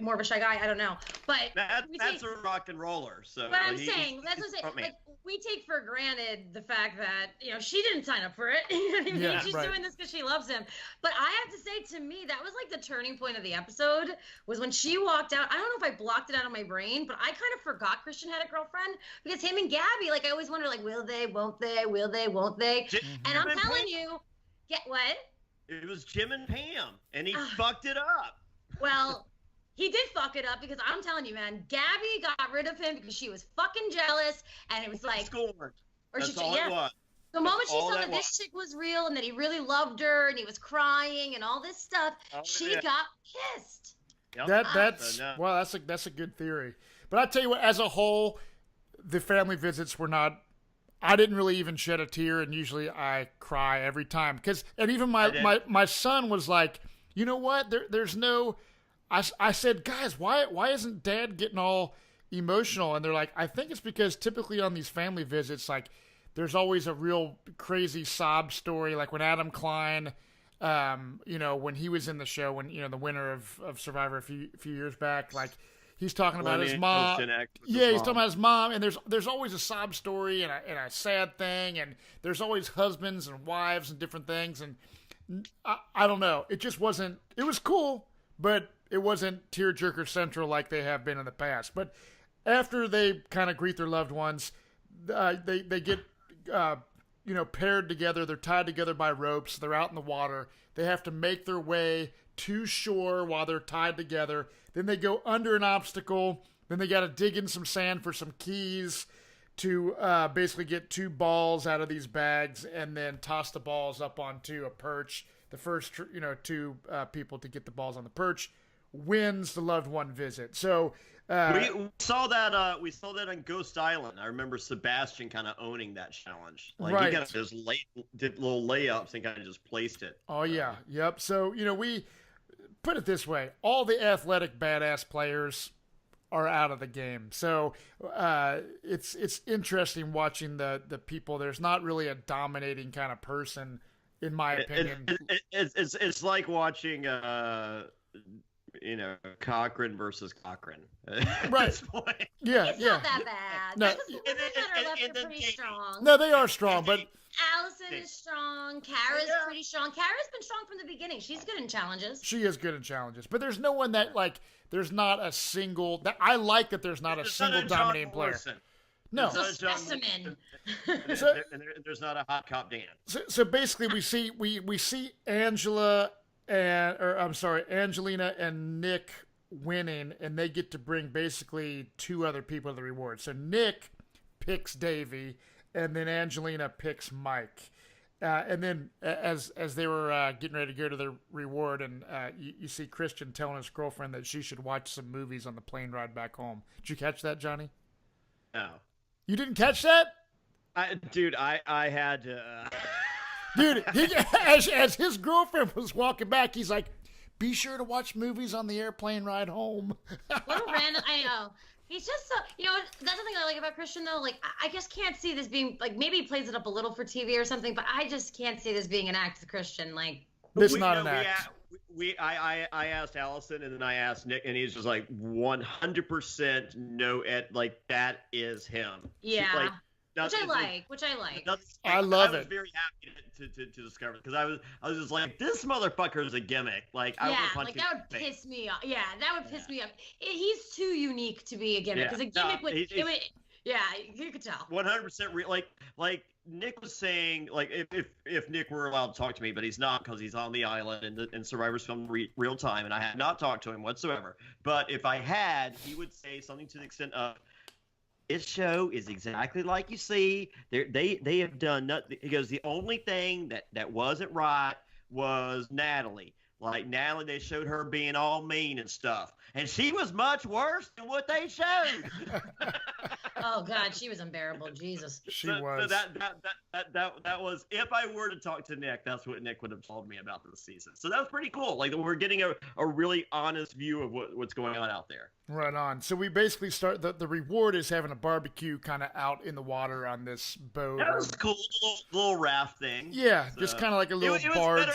S3: more of a shy guy. I don't know, but
S2: that's a rock and roller. So
S3: but I'm saying that's what I'm saying. Like we take for granted the fact that she didn't sign up for it. You know what I mean? She's doing this because she loves him. But I have to say, to me, that was like the turning point of the episode. Was when she walked out. I don't know if I blocked it out of my brain, but I kind of forgot Christian had a girlfriend because him and Gabby. Like I always wonder, like, will they? Won't they? Will they? Won't they? And I'm telling you, get what?
S2: It was Jim and Pam, and he fucked it up.
S3: Well, he did fuck it up because I'm telling you, man, Gabby got rid of him because she was fucking jealous, and it was like,
S2: That's all it was.
S3: The moment she saw that this chick was real and that he really loved her and he was crying and all this stuff, she got pissed.
S1: Yep. That's a good theory. But I tell you what, as a whole, the family visits were not. I didn't really even shed a tear, and usually I cry every time and even my son was like, you know what? There's no. I said, guys, why isn't Dad getting all emotional? And they're like, I think it's because typically on these family visits, like, there's always a real crazy sob story. Like when Adam Klein, when he was in the show, when the winner of Survivor a few years back, like he's talking about his mom. He's talking about his mom, and there's always a sob story and a sad thing, and there's always husbands and wives and different things. And I don't know. It just wasn't. It was cool, but it wasn't tearjerker central like they have been in the past. But after they kind of greet their loved ones, they get paired together. They're tied together by ropes. They're out in the water. They have to make their way to shore while they're tied together. Then they go under an obstacle. Then they got to dig in some sand for some keys to basically get 2 balls out of these bags and then toss the balls up onto a perch the first two people to get the balls on the perch wins the loved one visit. So
S2: we saw that. We saw that on Ghost Island. I remember Sebastian kind of owning that challenge. Like
S1: right.
S2: he kind of just did little layups and kind of just placed it.
S1: Oh yeah, yep. So we put it this way: all the athletic badass players are out of the game. So it's interesting watching the people. There's not really a dominating kind of person, in my opinion.
S2: It's like watching Cochran versus Cochran.
S1: Right.
S2: This point.
S1: Yeah,
S3: it's
S1: yeah.
S3: not that bad.
S1: No,
S3: The women that are left are pretty strong.
S1: No, they are strong, but
S3: Allison is strong. Kara's pretty strong. Kara's been strong from the beginning. She's good in challenges.
S1: she is good in challenges. But there's no one that there's not a single. That I like that there's not a single dominating player. No.
S3: It's a specimen.
S2: And there's not a hot cop Dan.
S1: So basically, we see Angelina and Nick winning, and they get to bring basically two other people to the reward. So Nick picks Davey, and then Angelina picks Mike. And then as they were getting ready to go to the reward, and you see Christian telling his girlfriend that she should watch some movies on the plane ride back home. Did you catch that, Johnny?
S2: No.
S1: You didn't catch that?
S2: I had to.
S1: Dude, as his girlfriend was walking back, he's like, be sure to watch movies on the airplane ride home.
S3: What a random, I know. He's just so, that's the thing I like about Christian, though. Like, I just can't see this being, like, maybe he plays it up a little for TV or something, but I just can't see this being an act with Christian. Like,
S1: it's not an act.
S2: I asked Allison, and then I asked Nick, and he's just like 100% no, like, that is him.
S3: Yeah.
S2: Which I
S3: like.
S1: I love it.
S2: I was very happy to discover it, because I was just like, this motherfucker is a gimmick. Like, I would punch him
S3: that would piss me off. Yeah, that would piss me off. He's too unique to be a gimmick, because a gimmick you could tell.
S2: 100% like Nick was saying, like, if Nick were allowed to talk to me, but he's not, because he's on the island and Survivor's filmed real time, and I had not talked to him whatsoever. But if I had, he would say something to the extent of, this show is exactly like you see. They have done nothing. He goes, the only thing that wasn't right was Natalie. Like, Natalie, they showed her being all mean and stuff. And she was much worse than what they showed.
S3: Oh, God, she was unbearable. Jesus.
S1: She was.
S2: So that was, if I were to talk to Nick, that's what Nick would have told me about this season. So that was pretty cool. Like, we're getting a really honest view of what's going on out there.
S1: Right on. So we basically start, the reward is having a barbecue kind of out in the water on this boat.
S2: That was cool. Little raft thing.
S1: Yeah, so, just kind of like a little barge.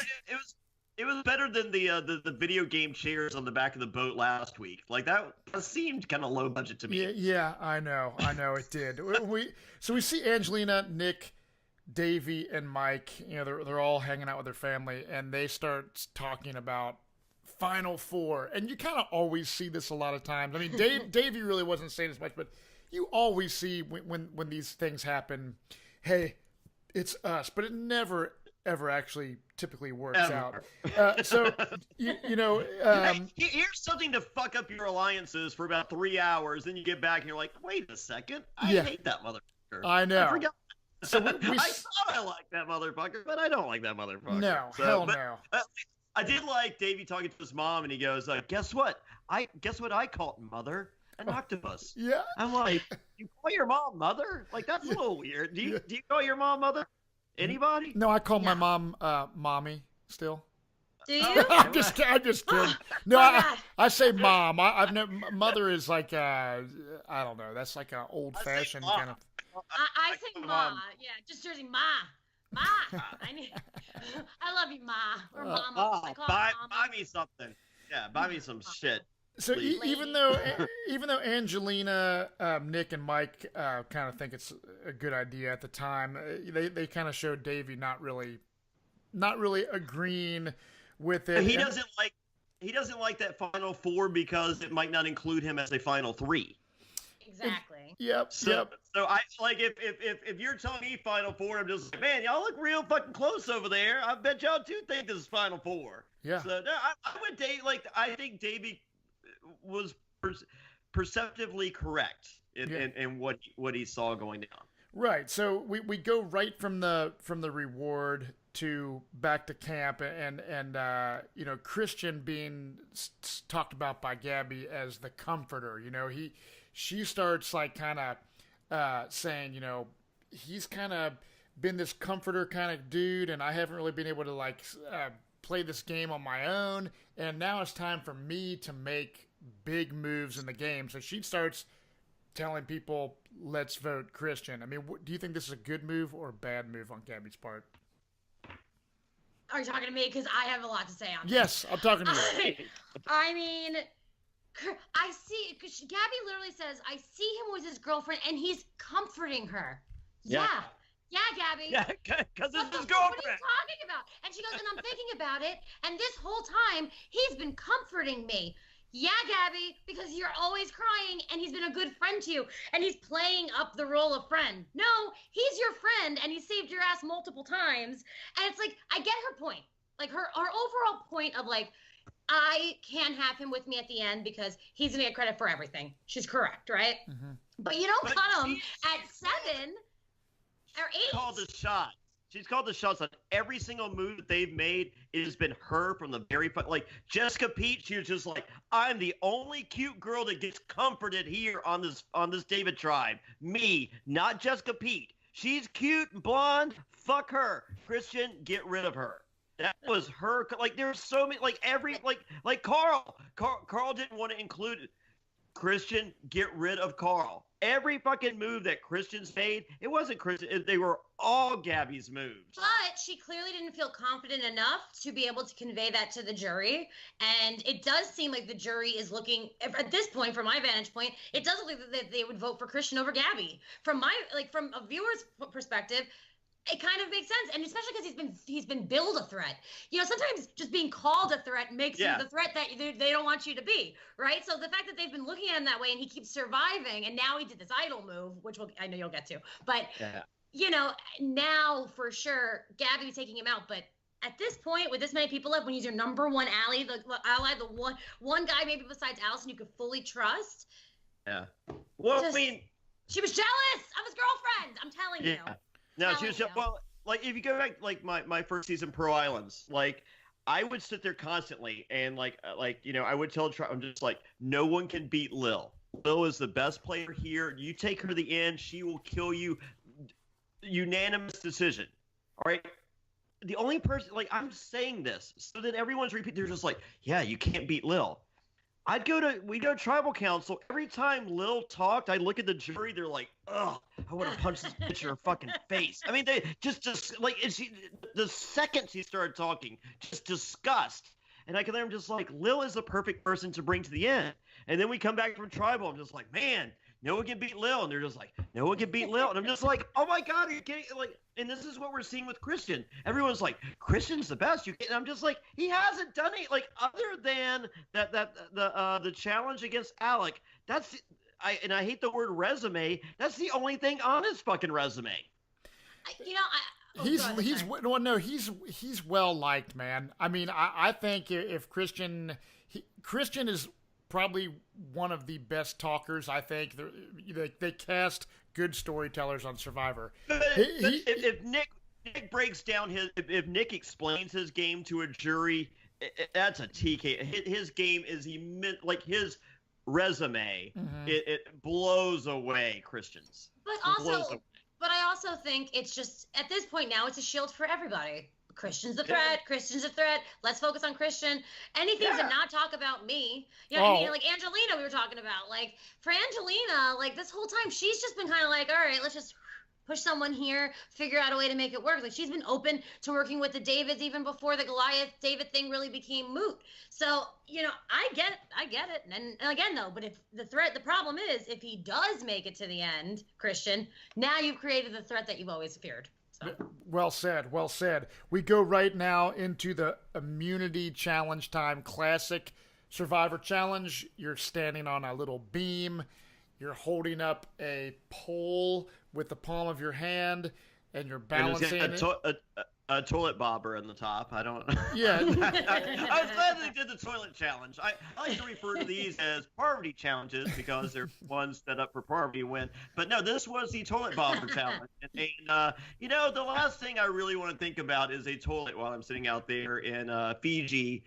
S2: It was better than the video game chairs on the back of the boat last week. Like, that seemed kind of low budget to me.
S1: Yeah, I know it did. So we see Angelina, Nick, Davey, and Mike. They're all hanging out with their family, and they start talking about Final Four. And you kind of always see this a lot of times. I mean, Davey really wasn't saying as much, but you always see when these things happen, hey, it's us. But it never ever actually typically works out. So,
S2: here's something to fuck up your alliances for about 3 hours, then you get back and you're like, wait a second, I hate that motherfucker.
S1: I know.
S2: I forgot.
S1: So
S2: I thought I liked that motherfucker, but I don't like that motherfucker.
S1: No, hell no.
S2: I did like Davey talking to his mom, and he goes, guess what I call mother? An octopus.
S1: Yeah.
S2: I'm like, you call your mom mother? Like, that's a little weird. Do you call your mom mother? Anybody?
S1: No, I call my mom mommy still.
S3: Do you?
S1: I'm just kidding. No, I say mom. I've never, mother is like I don't know. That's like an old fashioned kind of.
S3: I say ma. Yeah, just Jersey ma. Ma. I love you, ma. Or mama.
S2: Buy me something. Yeah, buy me some shit.
S1: So even though Angelina, Nick, and Mike kind of think it's a good idea at the time, they kind of showed Davey not really agreeing with it.
S2: He doesn't like that Final Four because it might not include him as a Final Three.
S3: Exactly.
S1: Yep.
S2: So I like if you're telling me Final Four, I'm just like, man, y'all look real fucking close over there. I bet y'all do think this is Final Four.
S1: Yeah.
S2: So no, I would date I think Davey was perceptively correct in what he saw going down.
S1: Right. So we go right from the reward to back to camp, and Christian being talked about by Gabby as the comforter. She starts like kind of saying, he's kind of been this comforter kind of dude, and I haven't really been able to like play this game on my own, and now it's time for me to make big moves in the game. So she starts telling people, let's vote Christian. I mean, do you think this is a good move or a bad move on Gabby's part?
S3: Are you talking to me? Because I have a lot to say on this.
S1: Yes, I'm talking to you.
S3: I mean, I see, because Gabby literally says, I see him with his girlfriend, and he's comforting her. Yeah. Yeah, Gabby.
S2: Yeah, because it's his girlfriend.
S3: What are you talking about? And she goes, and I'm thinking about it, and this whole time, he's been comforting me. Yeah, Gabby, because you're always crying, and he's been a good friend to you, and he's playing up the role of friend. No, he's your friend, and he saved your ass multiple times. And it's like, I get her point. Like, her overall point of, like, I can't have him with me at the end because he's going to get credit for everything. She's correct, right? Mm-hmm. But you don't cut him at 7 or 8.
S2: Called the shot. She's called the shots on every single move that they've made. It has been her from the very like Jessica Pete. She was just like, I'm the only cute girl that gets comforted here on this David tribe. Me, not Jessica Pete. She's cute and blonde. Fuck her. Christian, get rid of her. That was her. Like there's so many. Like every like Carl. Carl didn't want to include it. Christian, get rid of Carl. Every fucking move that Christian's made, it wasn't Christian. They were all Gabby's moves.
S3: But she clearly didn't feel confident enough to be able to convey that to the jury. And it does seem like the jury is looking, at this point, from my vantage point, it does look like that they would vote for Christian over Gabby. From a viewer's perspective, it kind of makes sense, and especially because he's been billed a threat. Sometimes just being called a threat makes you the threat that they don't want you to be, right? So the fact that they've been looking at him that way, and he keeps surviving, and now he did this idol move, which I know you'll get to, but now for sure Gabby's taking him out. But at this point, with this many people left, when he's your number one ally, the one guy maybe besides Allison you could fully trust.
S2: Yeah. Well, I mean,
S3: she was jealous of his girlfriend. I'm telling you.
S2: No, she was well. Like if you go back, like my first season Pro Islands, like I would sit there constantly and I would tell I'm just like, no one can beat Lil. Lil is the best player here. You take her to the end, she will kill you. Unanimous decision. All right. The only person, like I'm saying this so that everyone's repeating. They're just like, yeah, you can't beat Lil. We go to tribal council. Every time Lil talked, I look at the jury. They're like, ugh, I want to punch this bitch in her fucking face. I mean, they just like, the second she started talking, just disgust. And I'm just like, Lil is the perfect person to bring to the end. And then we come back from tribal. I'm just like, man, no one can beat Lil. And they're just like, no one can beat Lil. And I'm just like, oh my God, are you kidding? Like, and this is what we're seeing with Christian. Everyone's like, Christian's the best. And I'm just like, he hasn't done it. Like, other than the challenge against Alec, I hate the word resume. That's the only thing on his fucking resume.
S1: He's well liked, man. I mean, I think if Christian is probably one of the best talkers. I think they cast good storytellers on Survivor.
S2: If Nick breaks down if Nick explains his game to a jury, that's a TK. His game is like his resume. Mm-hmm. It blows away Christian's.
S3: But I also think it's just at this point now it's a shield for everybody. Christian's the threat. Christian's a threat. Let's focus on Christian. Anything to not talk about me. You know what I mean? Like Angelina we were talking about. Like for Angelina, like this whole time she's just been kind of like, all right, let's just push someone here, figure out a way to make it work. Like she's been open to working with the Davids even before the Goliath David thing really became moot. So, I get it. And again though, but if the problem is if he does make it to the end, Christian, now you've created the threat that you've always feared. So.
S1: Well said. Well said. We go right now into the immunity challenge time. Classic Survivor challenge. You're standing on a little beam. You're holding up a pole with the palm of your hand, and you're
S2: And it's
S1: balancing it.
S2: A toilet bobber in the top. I don't.
S1: Yeah.
S2: I was glad they did the toilet challenge. I like to refer to these as poverty challenges because they're ones set up for poverty win. But no, this was the toilet bobber challenge. And the last thing I really want to think about is a toilet while I'm sitting out there in Fiji,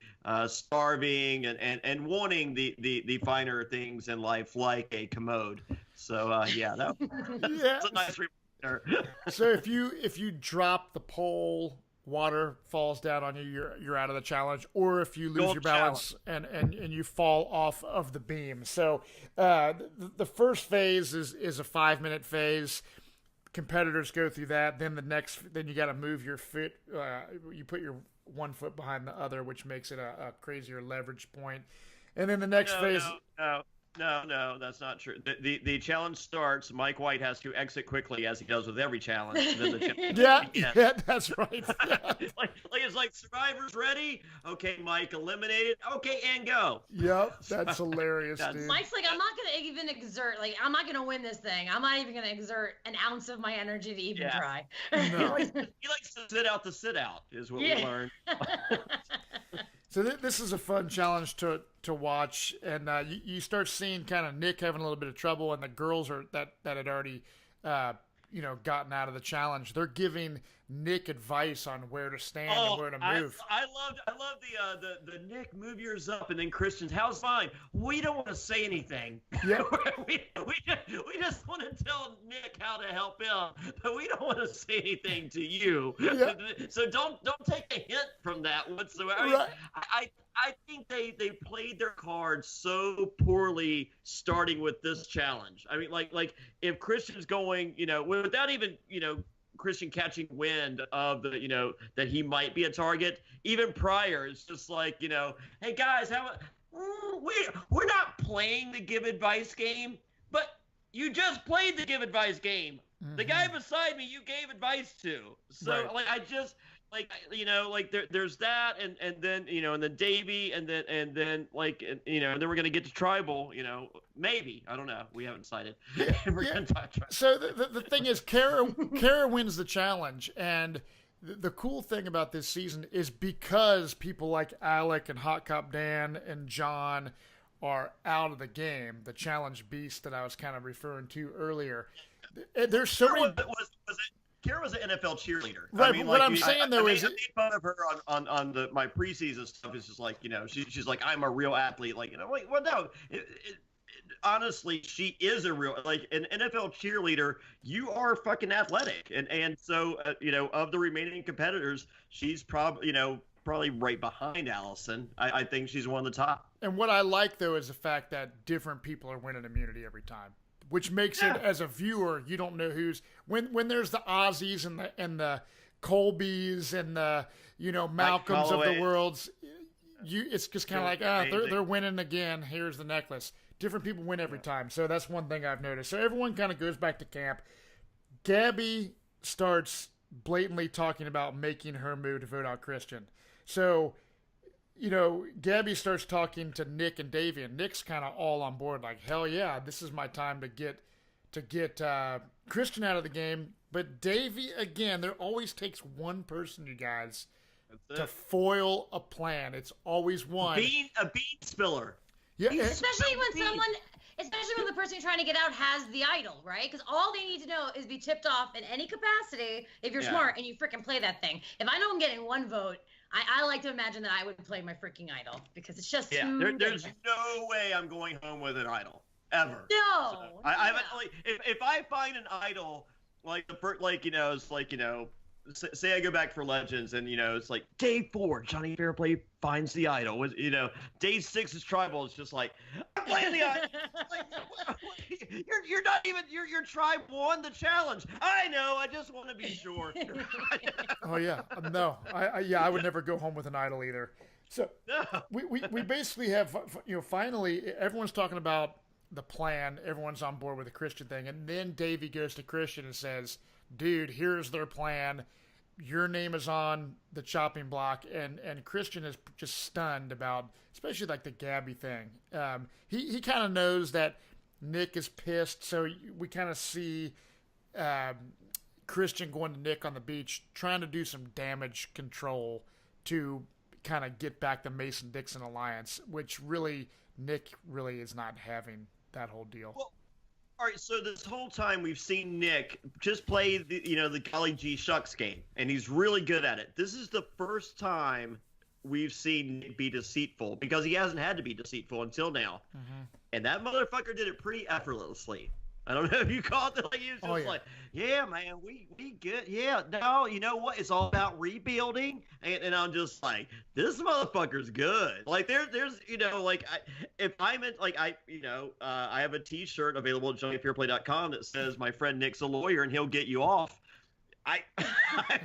S2: starving and wanting the finer things in life, like a commode. So yeah, that's a nice reminder.
S1: So if you drop the pole, water falls down on you, you're out of the challenge. Or if you lose your balance and you fall off of the beam. So the first phase is a 5-minute phase. Competitors go through that. Then you got to move your foot. You put your one foot behind the other, which makes it a crazier leverage point. And then the next phase.
S2: No, that's not true. The challenge starts. Mike White has to exit quickly, as he does with every challenge. Then the
S1: yeah, that's right. Yeah.
S2: like it's like Survivor's ready. Okay, Mike eliminated. Okay, and go.
S1: Yep, that's hilarious, dude.
S3: Mike's like, I'm not gonna even exert. Like, I'm not gonna win this thing. I'm not even gonna exert an ounce of my energy to even try.
S1: No.
S2: He likes to sit out the sit out. Is what we learned.
S1: So this is a fun challenge to watch, and you start seeing kind of Nick having a little bit of trouble, and the girls that had already gotten out of the challenge. They're giving Nick advice on where to stand and where to move.
S2: I love the Nick, move yours up, and then Christian's, how's mine? We don't want to say anything.
S1: Yep.
S2: we just want to tell Nick how to help him, but we don't want to say anything to you. Yep. So don't take a hint from that whatsoever.
S1: Right.
S2: I think they played their cards so poorly starting with this challenge. I mean, like if Christian's going, without even, Christian catching wind of the, that he might be a target, even prior, it's just like, hey guys, we're not playing the give advice game, but you just played the give advice game. Mm-hmm. The guy beside me, you gave advice to. So there's that, and then and then Davey, and then and then we're gonna get to tribal, maybe, I don't know, we haven't decided.
S1: So the thing is, Cara wins the challenge, and the cool thing about this season is because people like Alec and Hot Cop Dan and John are out of the game, the challenge beast that I was kind of referring to earlier. There's so many.
S2: Kara was an NFL cheerleader.
S1: Right,
S2: I mean,
S1: what I'm saying though is,
S2: I made fun of her on my preseason stuff. It's just like, she's like, I'm a real athlete. Like, well, no, honestly, she is a real, like, an NFL cheerleader. You are fucking athletic, and so of the remaining competitors, she's probably right behind Allison. I think she's one of the top.
S1: And what I like though is the fact that different people are winning immunity every time, which makes it, as a viewer, you don't know who's when there's the Aussies and the Colbys and the Malcolms of the worlds. It's just kind of like they're winning again. Here's the necklace. Different people win every time, so that's one thing I've noticed. So everyone kind of goes back to camp. Gabby starts blatantly talking about making her move to vote out Christian. So Gabby starts talking to Nick and Davey, and Nick's kind of all on board, like, hell yeah, this is my time to get Christian out of the game. But Davey, again, there always takes one person, you guys, to foil a plan. It's always one.
S2: A bean spiller.
S1: Yeah,
S3: especially when the person you're trying to get out has the idol, right? Because all they need to know is be tipped off in any capacity if you're smart and you freaking play that thing. If I know I'm getting one vote, I like to imagine that I would play my freaking idol because it's just
S2: there's no way I'm going home with an idol ever.
S3: No,
S2: so I haven't, if I find an idol say I go back for Legends and it's like day 4, Jonny Fairplay finds the idol. Day 6 is tribal. It's just like, I'm playing the idol. You're not even your tribe won the challenge. I know. I just want to be sure.
S1: Oh yeah, no. I would never go home with an idol either. So we basically have finally everyone's talking about the plan. Everyone's on board with the Christian thing, and then Davey goes to Christian and says, dude, here's their plan. Your name is on the chopping block, and Christian is just stunned about, especially like the Gabby thing. He kind of knows that Nick is pissed, so we kind of see Christian going to Nick on the beach, trying to do some damage control to kind of get back the Mason-Dixon alliance, which really Nick really is not having that whole deal.
S2: Well, all right, so this whole time we've seen Nick just play the golly gee shucks game, and he's really good at it. This is the first time we've seen Nick be deceitful, because he hasn't had to be deceitful until now.
S1: Mm-hmm.
S2: And that motherfucker did it pretty effortlessly. I don't know if you caught that. Like, he was just like, yeah, man, we good. Yeah, no, you know what? It's all about rebuilding. And I'm just like, this motherfucker's good. Like, there's like, I have a T-shirt available at JonnyFairplay.com that says, my friend Nick's a lawyer and he'll get you off. I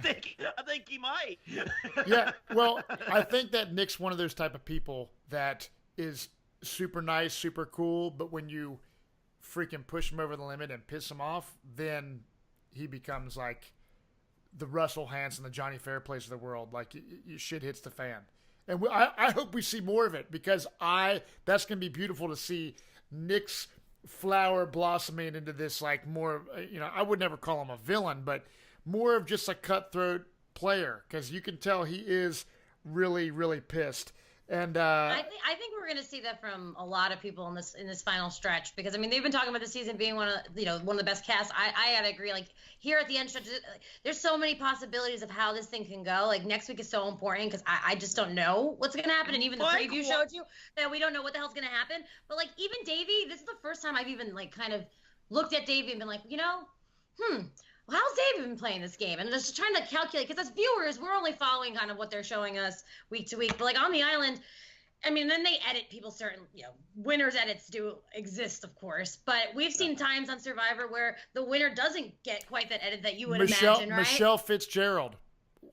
S2: think he might.
S1: Yeah, well, I think that Nick's one of those type of people that is super nice, super cool, but when you freaking push him over the limit and piss him off, then he becomes like the Russell Hanson, the Jonny Fairplays of the world. Like, shit hits the fan. And I hope we see more of it, because that's going to be beautiful to see Nick's flower blossoming into this, like, more, I would never call him a villain, but more of just a cutthroat player, because you can tell he is really, really pissed. And
S3: I think we're going to see that from a lot of people in this final stretch, because I mean, they've been talking about the season being one of the best casts. I gotta agree. Like, here at the end stretch, there's so many possibilities of how this thing can go. Like, next week is so important, because I just don't know what's going to happen, and even the preview showed you that we don't know what the hell's going to happen. But like, even Davey, this is the first time I've even like kind of looked at Davey and been like, well, how's David been playing this game? And just trying to calculate, because as viewers, we're only following kind of what they're showing us week to week. But like on the island, I mean, then they edit people certain, winners edits do exist, of course. But we've seen times on Survivor where the winner doesn't get quite that edit that you would imagine, right?
S1: Michelle Fitzgerald.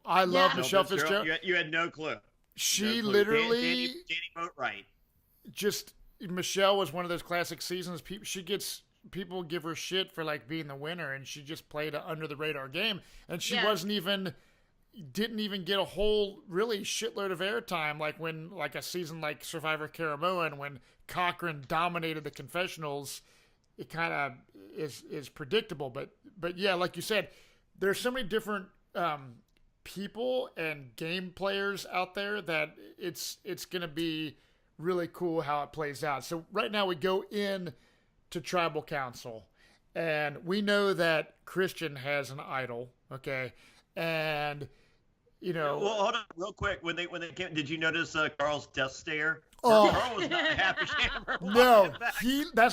S1: I love Michelle Fitzgerald.
S2: You had no clue.
S1: She literally...
S2: Danny wrote right.
S1: Just, Michelle was one of those classic seasons. People give her shit for like being the winner, and she just played an under the radar game, and she didn't even get a whole really shitload of airtime, like when like a season like Survivor Caramoan, when Cochran dominated the confessionals. It kind of is predictable, but yeah, like you said, there's so many different people and game players out there that it's gonna be really cool how it plays out. So right now we go in to Tribal Council, and we know that Christian has an idol, okay, and
S2: Well, hold on, real quick. When they came, did you notice Carl's death stare?
S1: Oh,
S2: Carl was not happy.
S1: No,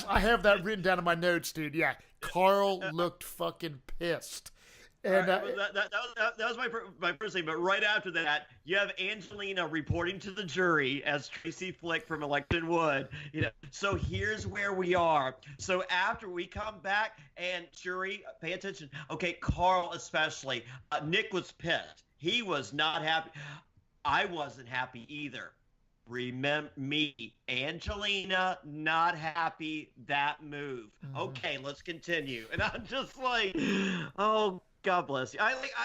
S1: I have that written down in my notes, dude. Yeah, Carl looked fucking pissed. And
S2: that was my first thing. But right after that, you have Angelina reporting to the jury as Tracy Flick from Election Wood. So here's where we are. So after we come back, and jury, pay attention. Okay, Carl especially. Nick was pissed. He was not happy. I wasn't happy either. Remember me, Angelina, not happy. That move. Okay, let's continue. And I'm just like, oh, God bless you.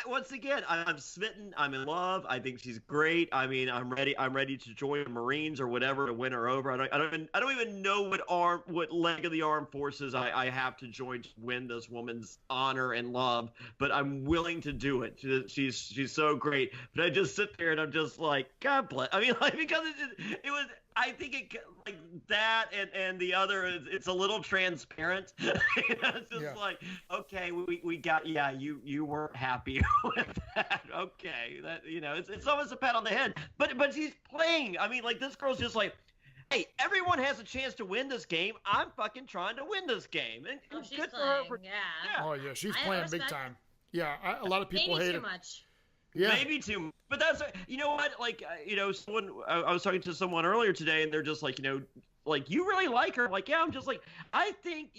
S2: Once again, I'm smitten. I'm in love. I think she's great. I mean, I'm ready. I'm ready to join the Marines or whatever to win her over. I don't even know what leg of the armed forces I have to join to win this woman's honor and love. But I'm willing to do it. She's so great. But I just sit there and I'm just like, God bless. I mean, like, because it was. I think it like that and the other is it's a little transparent. It's just like, okay, we got you weren't happy with that. Okay, that it's almost a pat on the head. But she's playing. I mean, like, this girl's just like, hey, everyone has a chance to win this game. I'm fucking trying to win this game. And
S3: she's
S2: good
S3: playing.
S2: for her.
S3: Yeah.
S1: Oh yeah, she's playing big time. Yeah, a lot of people
S3: Maybe
S1: hate
S3: too
S1: it.
S3: much.
S1: Yeah.
S2: Maybe too, but that's what, like, someone I was talking to someone earlier today, and they're just like, like, you really like her. Like, yeah, I'm just like, I think,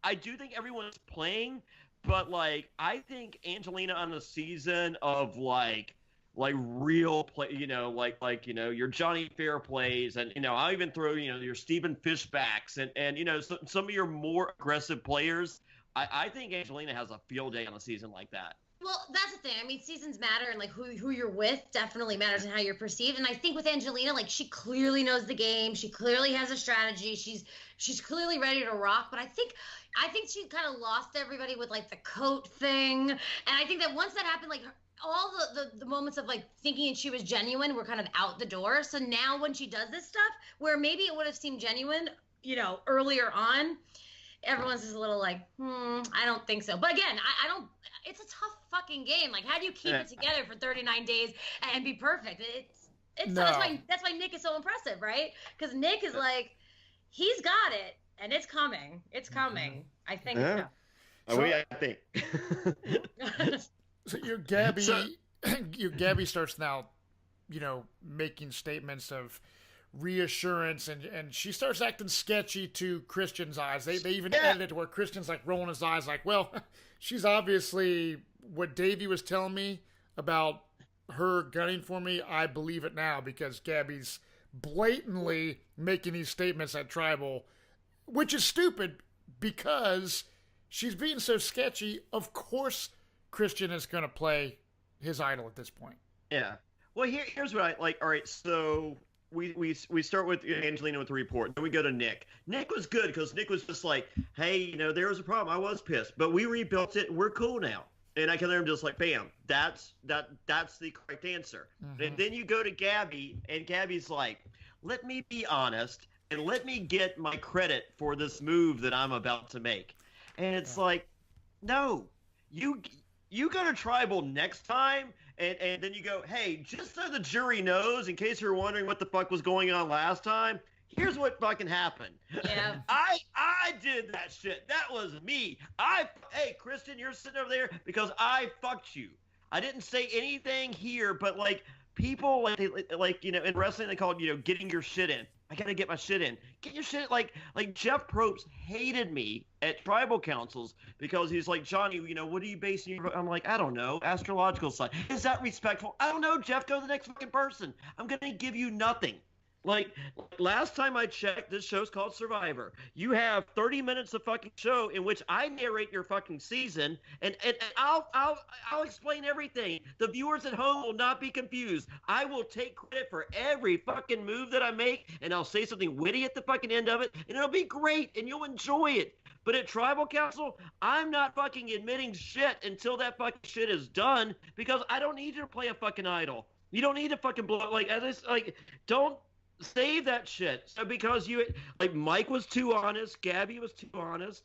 S2: I do think everyone's playing, but like, I think Angelina on a season of like real play, your Jonny Fairplays, and I'll even throw your Stephen Fishbacks and some of your more aggressive players. I think Angelina has a field day on a season like that.
S3: Well, that's the thing. I mean, seasons matter, and like who you're with definitely matters in how you're perceived. And I think with Angelina, like she clearly knows the game. She clearly has a strategy. She's clearly ready to rock. But I think she kind of lost everybody with like the coat thing. And I think that once that happened, like all the moments of like thinking she was genuine were kind of out the door. So now when she does this stuff, where maybe it would have seemed genuine, earlier on, everyone's just a little like, I don't think so. But again, I don't. It's a tough fucking game. Like, how do you keep it together for 39 days and be perfect? It's
S1: No.
S3: that's why Nick is so impressive, right? Because Nick is like, he's got it, and it's coming. It's coming. I think.
S2: Yeah.
S1: So-
S2: I think.
S1: So your Gabby starts now, making statements of reassurance, and she starts acting sketchy to Christian's eyes. They even edited it to where Christian's like rolling his eyes like, well, she's obviously what Davey was telling me about her gunning for me. I believe it now because Gabby's blatantly making these statements at Tribal, which is stupid because she's being so sketchy. Of course Christian is going to play his idol at this point.
S2: Yeah. Well, here's what I like. All right, so we start with Angelina with the report. Then we go to Nick. Nick was good because Nick was just like, hey, there was a problem. I was pissed, but we rebuilt it and we're cool now. And I can hear him just like, bam, that's the correct answer. Mm-hmm. And then you go to Gabby, and Gabby's like, let me be honest and let me get my credit for this move that I'm about to make. And it's like, no, you go to Tribal next time, and then you go, hey, just so the jury knows, in case you're wondering what the fuck was going on last time, here's what fucking happened.
S3: Yeah.
S2: I did that shit. That was me. Hey, Kristen, you're sitting over there because I fucked you. I didn't say anything here, but like people in wrestling they call it, getting your shit in. I gotta get my shit in. Get your shit like Jeff Probst hated me at tribal councils because he's like, Johnny, what are you basing your? I'm like, I don't know, astrological sign. Is that respectful? I don't know, Jeff. Go to the next fucking person. I'm gonna give you nothing. Like, last time I checked, this show's called Survivor. You have 30 minutes of fucking show in which I narrate your fucking season, and I'll explain everything. The viewers at home will not be confused. I will take credit for every fucking move that I make, and I'll say something witty at the fucking end of it, and it'll be great, and you'll enjoy it. But at Tribal Council, I'm not fucking admitting shit until that fucking shit is done, because I don't need you to play a fucking idol. You don't need to fucking blow, don't save that shit. So because Mike was too honest, Gabby was too honest,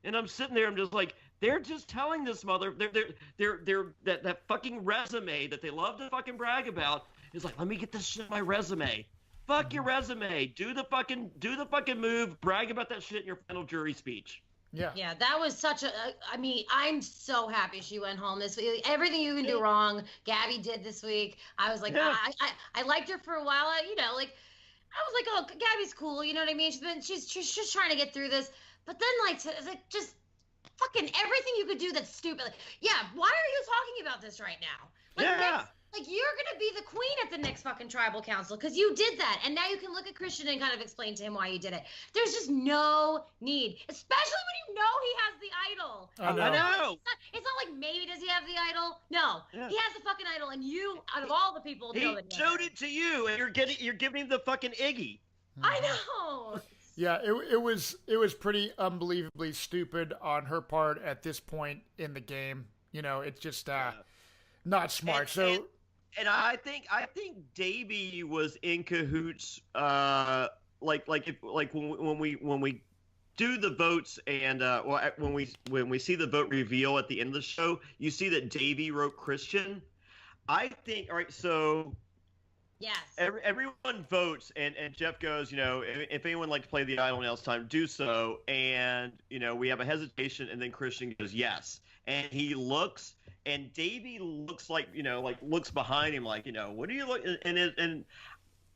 S2: and I'm sitting there, I'm just like, they're just telling this that fucking resume that they love to fucking brag about is like, let me get this shit on my resume. Fuck your resume. Do the fucking move. Brag about that shit in your final jury speech.
S1: Yeah.
S3: Yeah, that was such a. I mean, I'm so happy she went home this week. Everything you can do wrong, Gabby did this week. I was like, I liked her for a while. I was like, oh, Gabby's cool. You know what I mean? She's just trying to get through this. But then just fucking everything you could do that's stupid. Like, yeah, why are you talking about this right now? You're gonna be the queen at the next fucking tribal council because you did that, and now you can look at Christian and kind of explain to him why you did it. There's just no need, especially when you know he has the idol.
S2: I know.
S3: It's not like maybe does he have the idol? No, he has the fucking idol, and you, out of all the people,
S2: he
S3: know that
S2: showed it to you, and you're giving him the fucking Iggy.
S3: I know.
S1: Yeah, it was pretty unbelievably stupid on her part at this point in the game. It's just not smart.
S2: And I think Davey was in cahoots. When we do the votes and when we see the vote reveal at the end of the show, you see that Davey wrote Christian. I think all right. So
S3: yes,
S2: everyone votes, and Jeff goes, if anyone would like to play the idol now it's time to do so. And we have a hesitation, and then Christian goes yes, and he looks. And Davey looks looks behind him like, what are you looking? And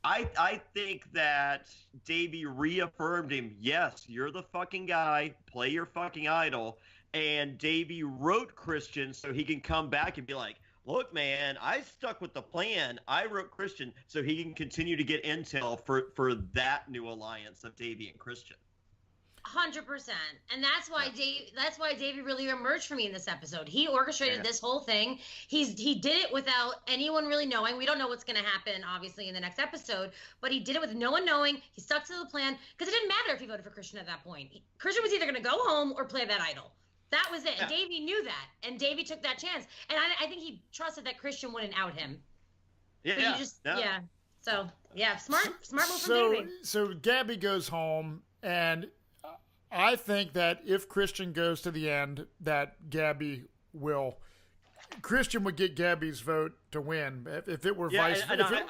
S2: I think that Davey reaffirmed him. Yes, you're the fucking guy. Play your fucking idol. And Davey wrote Christian so he can come back and be like, look, man, I stuck with the plan. I wrote Christian so he can continue to get intel for that new alliance of Davey and Christian.
S3: 100%. And that's why Davey really emerged for me in this episode. He orchestrated this whole thing. He did it without anyone really knowing. We don't know what's going to happen, obviously, in the next episode, but he did it with no one knowing. He stuck to the plan because it didn't matter if he voted for Christian at that point. Christian was either going to go home or play that idol. That was it. And Davey knew that. And Davey took that chance. And I think he trusted that Christian wouldn't out him.
S2: Yeah.
S3: So, smart move from Davey.
S1: So Gabby goes home, and I think that if Christian goes to the end, that Christian would get Gabby's vote to win. If it were vice versa.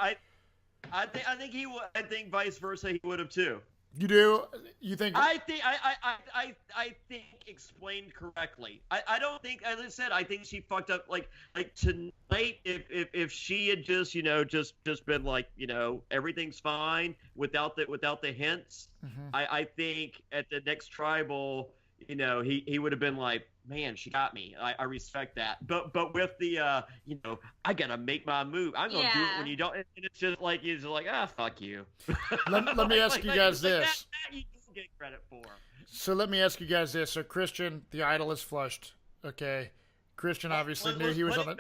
S2: I think he would. I think vice versa, he would have too.
S1: You do? You think?
S2: I think explained correctly. I don't think, as I said, I think she fucked up. Like tonight, if she had just been like, everything's fine without the hints.
S1: Mm-hmm.
S2: I think at the next tribal, he would have been like, man, she got me. I respect that. But with the I gotta make my move. I'm gonna do it when you don't. And it's just like fuck you.
S1: Let me ask you guys this.
S2: That you don't get credit for.
S1: So let me ask you guys this. So Christian, the idol is flushed. Okay, Christian obviously knew he was on the.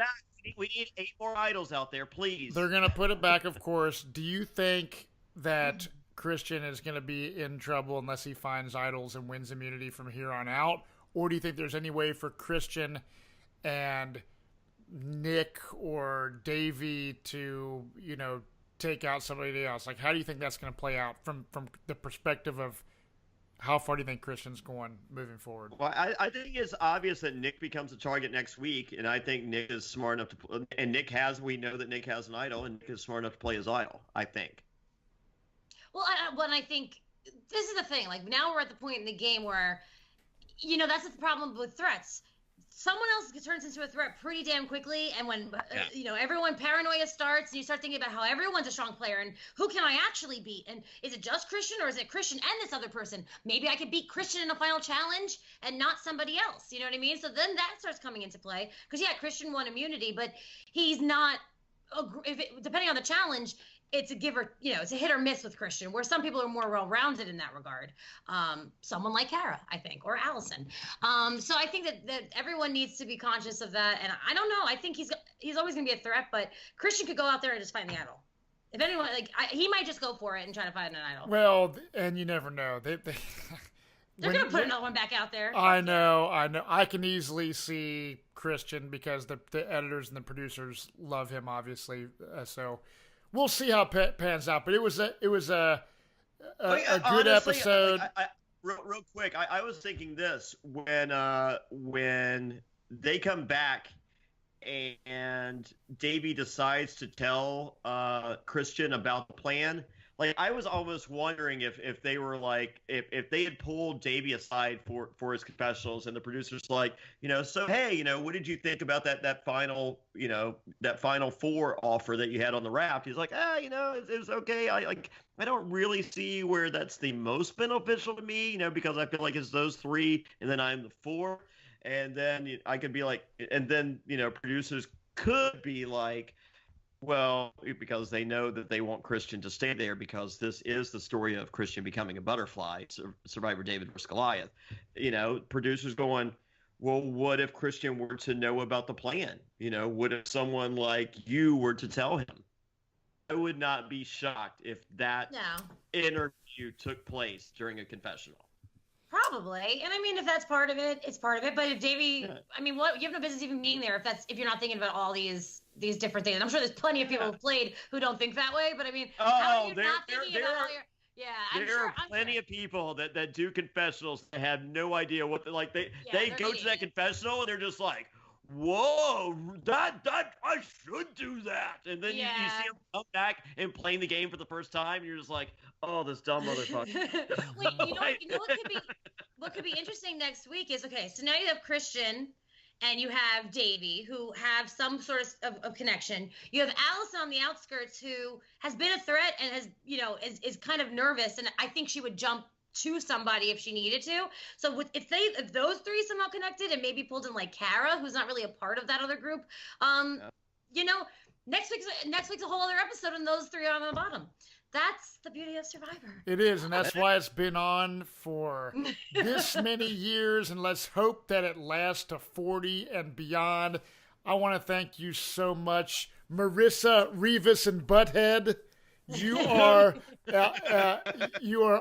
S2: We need 8 more idols out there, please.
S1: They're gonna put it back, of course. Do you think that Christian is gonna be in trouble unless he finds idols and wins immunity from here on out? Or do you think there's any way for Christian and Nick or Davey to, take out somebody else? Like, how do you think that's going to play out from the perspective of how far do you think Christian's going moving forward?
S2: Well, I think it's obvious that Nick becomes a target next week, and I think Nick is smart enough to – and we know that Nick has an idol, and Nick is smart enough to play his idol, I think.
S3: Well, I think this is the thing. Like, now we're at the point in the game where – that's the problem with threats. Someone else turns into a threat pretty damn quickly, and when everyone paranoia starts, and you start thinking about how everyone's a strong player, and who can I actually beat? And is it just Christian, or is it Christian and this other person? Maybe I could beat Christian in a final challenge and not somebody else. You know what I mean? So then that starts coming into play because Christian won immunity, but he's not. Depending on the challenge, it's a it's a hit or miss with Christian, where some people are more well-rounded in that regard. Someone like Cara, I think, or Allison. So I think that everyone needs to be conscious of that. And I don't know. I think he's always going to be a threat, but Christian could go out there and just find the idol. If anyone, he might just go for it and try to find an idol.
S1: Well, and you never know. They're
S3: going to put another one back out there.
S1: I know. I can easily see Christian because the editors and the producers love him, obviously. So we'll see how it pans out. But it was a good
S2: honestly,
S1: episode.
S2: Real quick, I was thinking this when they come back and Davey decides to tell Christian about the plan. Like, I was almost wondering if they were like, if they had pulled Davey aside for his confessionals, and the producers like, so hey, what did you think about that final, that final 4 offer that you had on the raft? He's like, it was okay. I don't really see where that's the most beneficial to me, because I feel like it's those 3, and then I'm the 4, and then I could be like, and then producers could be like, well, because they know that they want Christian to stay there, because this is the story of Christian becoming a butterfly, Survivor David versus Goliath. Producers going, well, what if Christian were to know about the plan? What if someone like you were to tell him? I would not be shocked if that interview took place during a confessional.
S3: Probably. And I mean, if that's part of it, it's part of it. But if Davey, I mean, you have no business even being there if you're not thinking about all these different things. I'm sure there's plenty of people who've played who don't think that way. But I mean, how are you not thinking about all your... Yeah,
S2: there are plenty of people that do confessionals that have no idea what they go to that confessional and they're just like, whoa, that I should do that, and then you see them come back and playing the game for the first time, and you're just like, oh, this dumb motherfucker.
S3: Wait, what could be interesting next week is, okay, so now you have Christian and you have Davey, who have some sort of connection. You have Allison on the outskirts, who has been a threat and has, is kind of nervous, and I think she would jump to somebody if she needed to. So if those 3 somehow connected and maybe pulled in like Cara, who's not really a part of that other group, next week's a whole other episode, and those three are on the bottom. That's the beauty of Survivor.
S1: It is, and that's why it's been on for this many years, and let's hope that it lasts to 40 and beyond. I want to thank you so much, Marissa Rives and Butthead. You are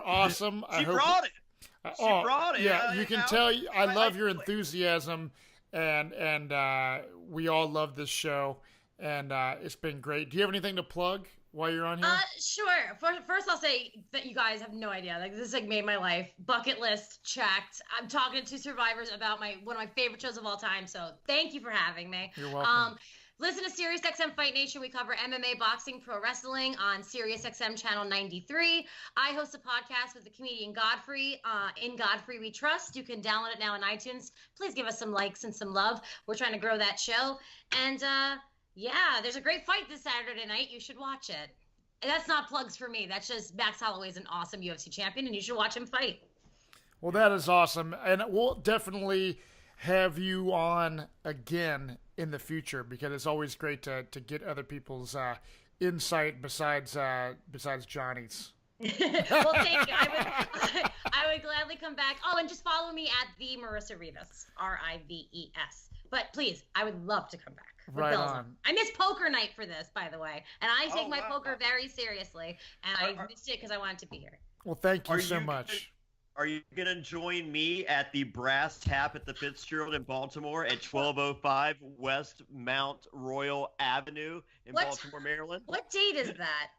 S1: awesome.
S2: She brought it. She brought it.
S1: Yeah, you can tell. I love your enthusiasm, and we all love this show, and it's been great. Do you have anything to plug while you're on here?
S3: Sure. First, I'll say that you guys have no idea. Like, this like made my life. Bucket list checked. I'm talking to survivors about one of my favorite shows of all time. So thank you for having me.
S1: You're welcome.
S3: Listen to SiriusXM Fight Nation. We cover MMA, boxing, pro wrestling on SiriusXM Channel 93. I host a podcast with the comedian Godfrey. In Godfrey We Trust. You can download it now on iTunes. Please give us some likes and some love. We're trying to grow that show. And yeah, there's a great fight this Saturday night. You should watch it. And that's not plugs for me. That's just Max Holloway's an awesome UFC champion, and you should watch him fight.
S1: Well, that is awesome. And we'll definitely have you on again in the future, because it's always great to get other people's insight besides Johnny's.
S3: Well, thank you. I would gladly come back. Oh, and just follow me at the Marissa Rives, Rives. But please, I would love to come back.
S1: Right on.
S3: I missed poker night for this, by the way, and I take my poker very seriously, and I missed it because I wanted to be here.
S1: Well, thank you so much.
S2: Are you going to join me at the Brass Tap at the Fitzgerald in Baltimore at 1205 West Mount Royal Avenue in Baltimore, Maryland?
S3: What date is that?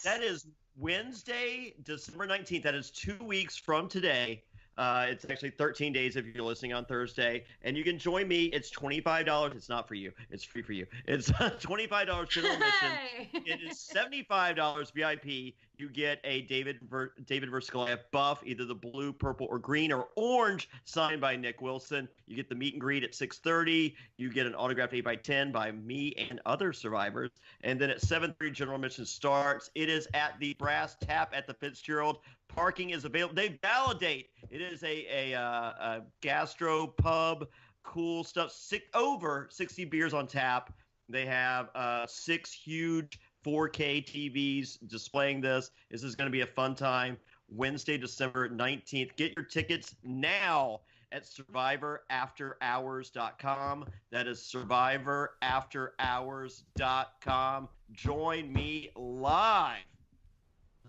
S2: That is Wednesday, December 19th. That is 2 weeks from today. It's actually 13 days if you're listening on Thursday. And you can join me. It's $25. It's not for you. It's free for you. It's $25 general admission. It is $75 VIP. You get a David versus Goliath buff, either the blue, purple, or green, or orange, signed by Nick Wilson. You get the meet and greet at 6:30. You get an autographed 8x10 by me and other survivors. And then at 7:30, general admission starts. It is at the Brass Tap at the Fitzgerald. Parking is available. They validate it is a gastro pub, cool stuff. Over 60 beers on tap. They have 6 huge 4K TVs displaying this. This is going to be a fun time. Wednesday, December 19th. Get your tickets now at survivorafterhours.com. That is survivorafterhours.com. Join me live.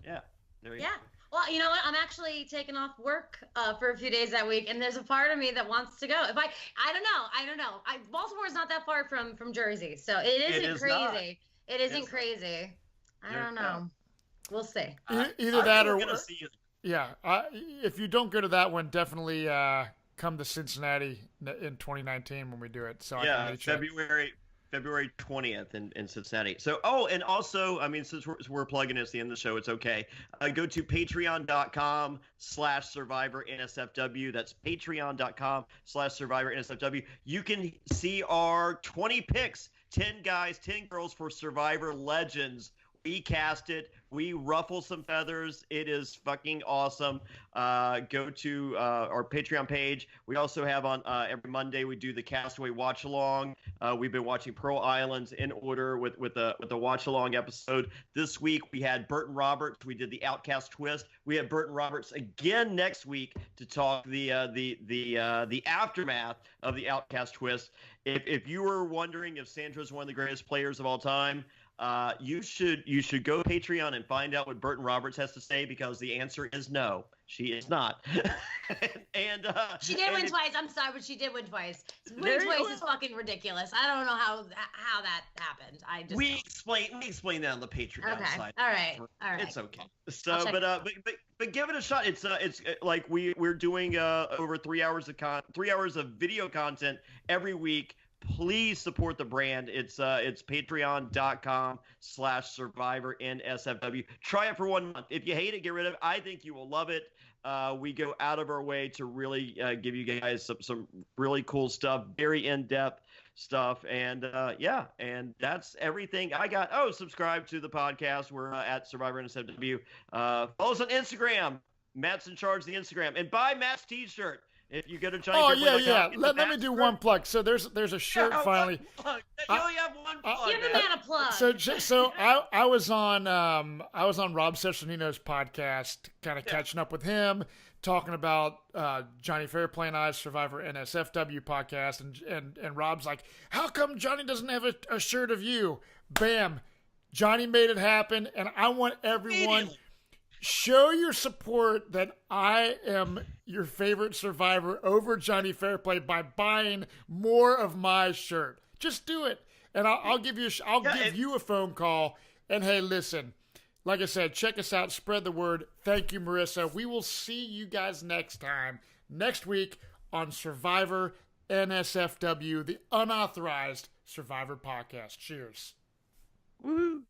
S2: Yeah, there you go.
S3: Well, you know what? I'm actually taking off work for a few days that week, and there's a part of me that wants to go. If I don't know. Baltimore is not that far from Jersey, so it isn't crazy. It isn't crazy. I don't know. We'll see.
S1: Either that or
S2: gonna see you.
S1: Yeah. If you don't go to that one, definitely come to Cincinnati in 2019 when we do it. So
S2: yeah, February 20th in Cincinnati. So, and also, I mean, since we're plugging it at the end of the show, it's okay. Go to patreon.com/SurvivorNSFW. That's patreon.com/SurvivorNSFW. You can see our 20 picks, 10 guys, 10 girls for Survivor Legends. We cast it. We ruffle some feathers. It is fucking awesome. Go to our Patreon page. We also have on every Monday we do the Castaway Watch Along. We've been watching Pearl Islands in order with the Watch Along episode. This week we had Burton Roberts. We did the Outcast twist. We have Burton Roberts again next week to talk the aftermath of the Outcast twist. If you were wondering if Sandra's one of the greatest players of all time, you should go Patreon and find out what Burton Roberts has to say, because the answer is no, she is not. and
S3: she did win twice. I'm sorry, but she did win twice. Winning twice is fucking ridiculous. I don't know how that happened.
S2: We explain that on the Patreon side.
S3: All right.
S2: It's okay. So, but give it a shot. It's like we're doing over 3 hours of video content every week. Please support the brand. It's patreon.com/SurvivorNSFW. Try it for 1 month. If you hate it, get rid of it. I think you will love it. We go out of our way to really give you guys some really cool stuff, very in-depth stuff. And and that's everything I got. Subscribe to the podcast. We're at Survivor NSFW. Follow us on Instagram. Matt's in charge of the Instagram. And buy Matt's t-shirt. If you go to Johnny
S1: Oh
S2: Fairplay.com,
S1: yeah.
S2: get the
S1: Let me do
S2: Matt
S1: one plug. So there's a shirt
S2: Yeah,
S1: finally.
S2: one plug. You only have one plug.
S3: Give the man a plug.
S1: So I was on Rob Cesternino's podcast, kind of catching up with him, talking about Johnny Fairplay and I's Survivor NSFW podcast, and Rob's like, how come Johnny doesn't have a shirt of you? Bam, Johnny made it happen, and I want everyone show your support that I am your favorite survivor over Johnny Fairplay by buying more of my shirt. Just do it, and I'll give you you a phone call. And hey, listen, like I said, check us out, spread the word. Thank you, Marissa. We will see you guys next week on Survivor NSFW, the unauthorized Survivor podcast. Cheers.
S2: Woo.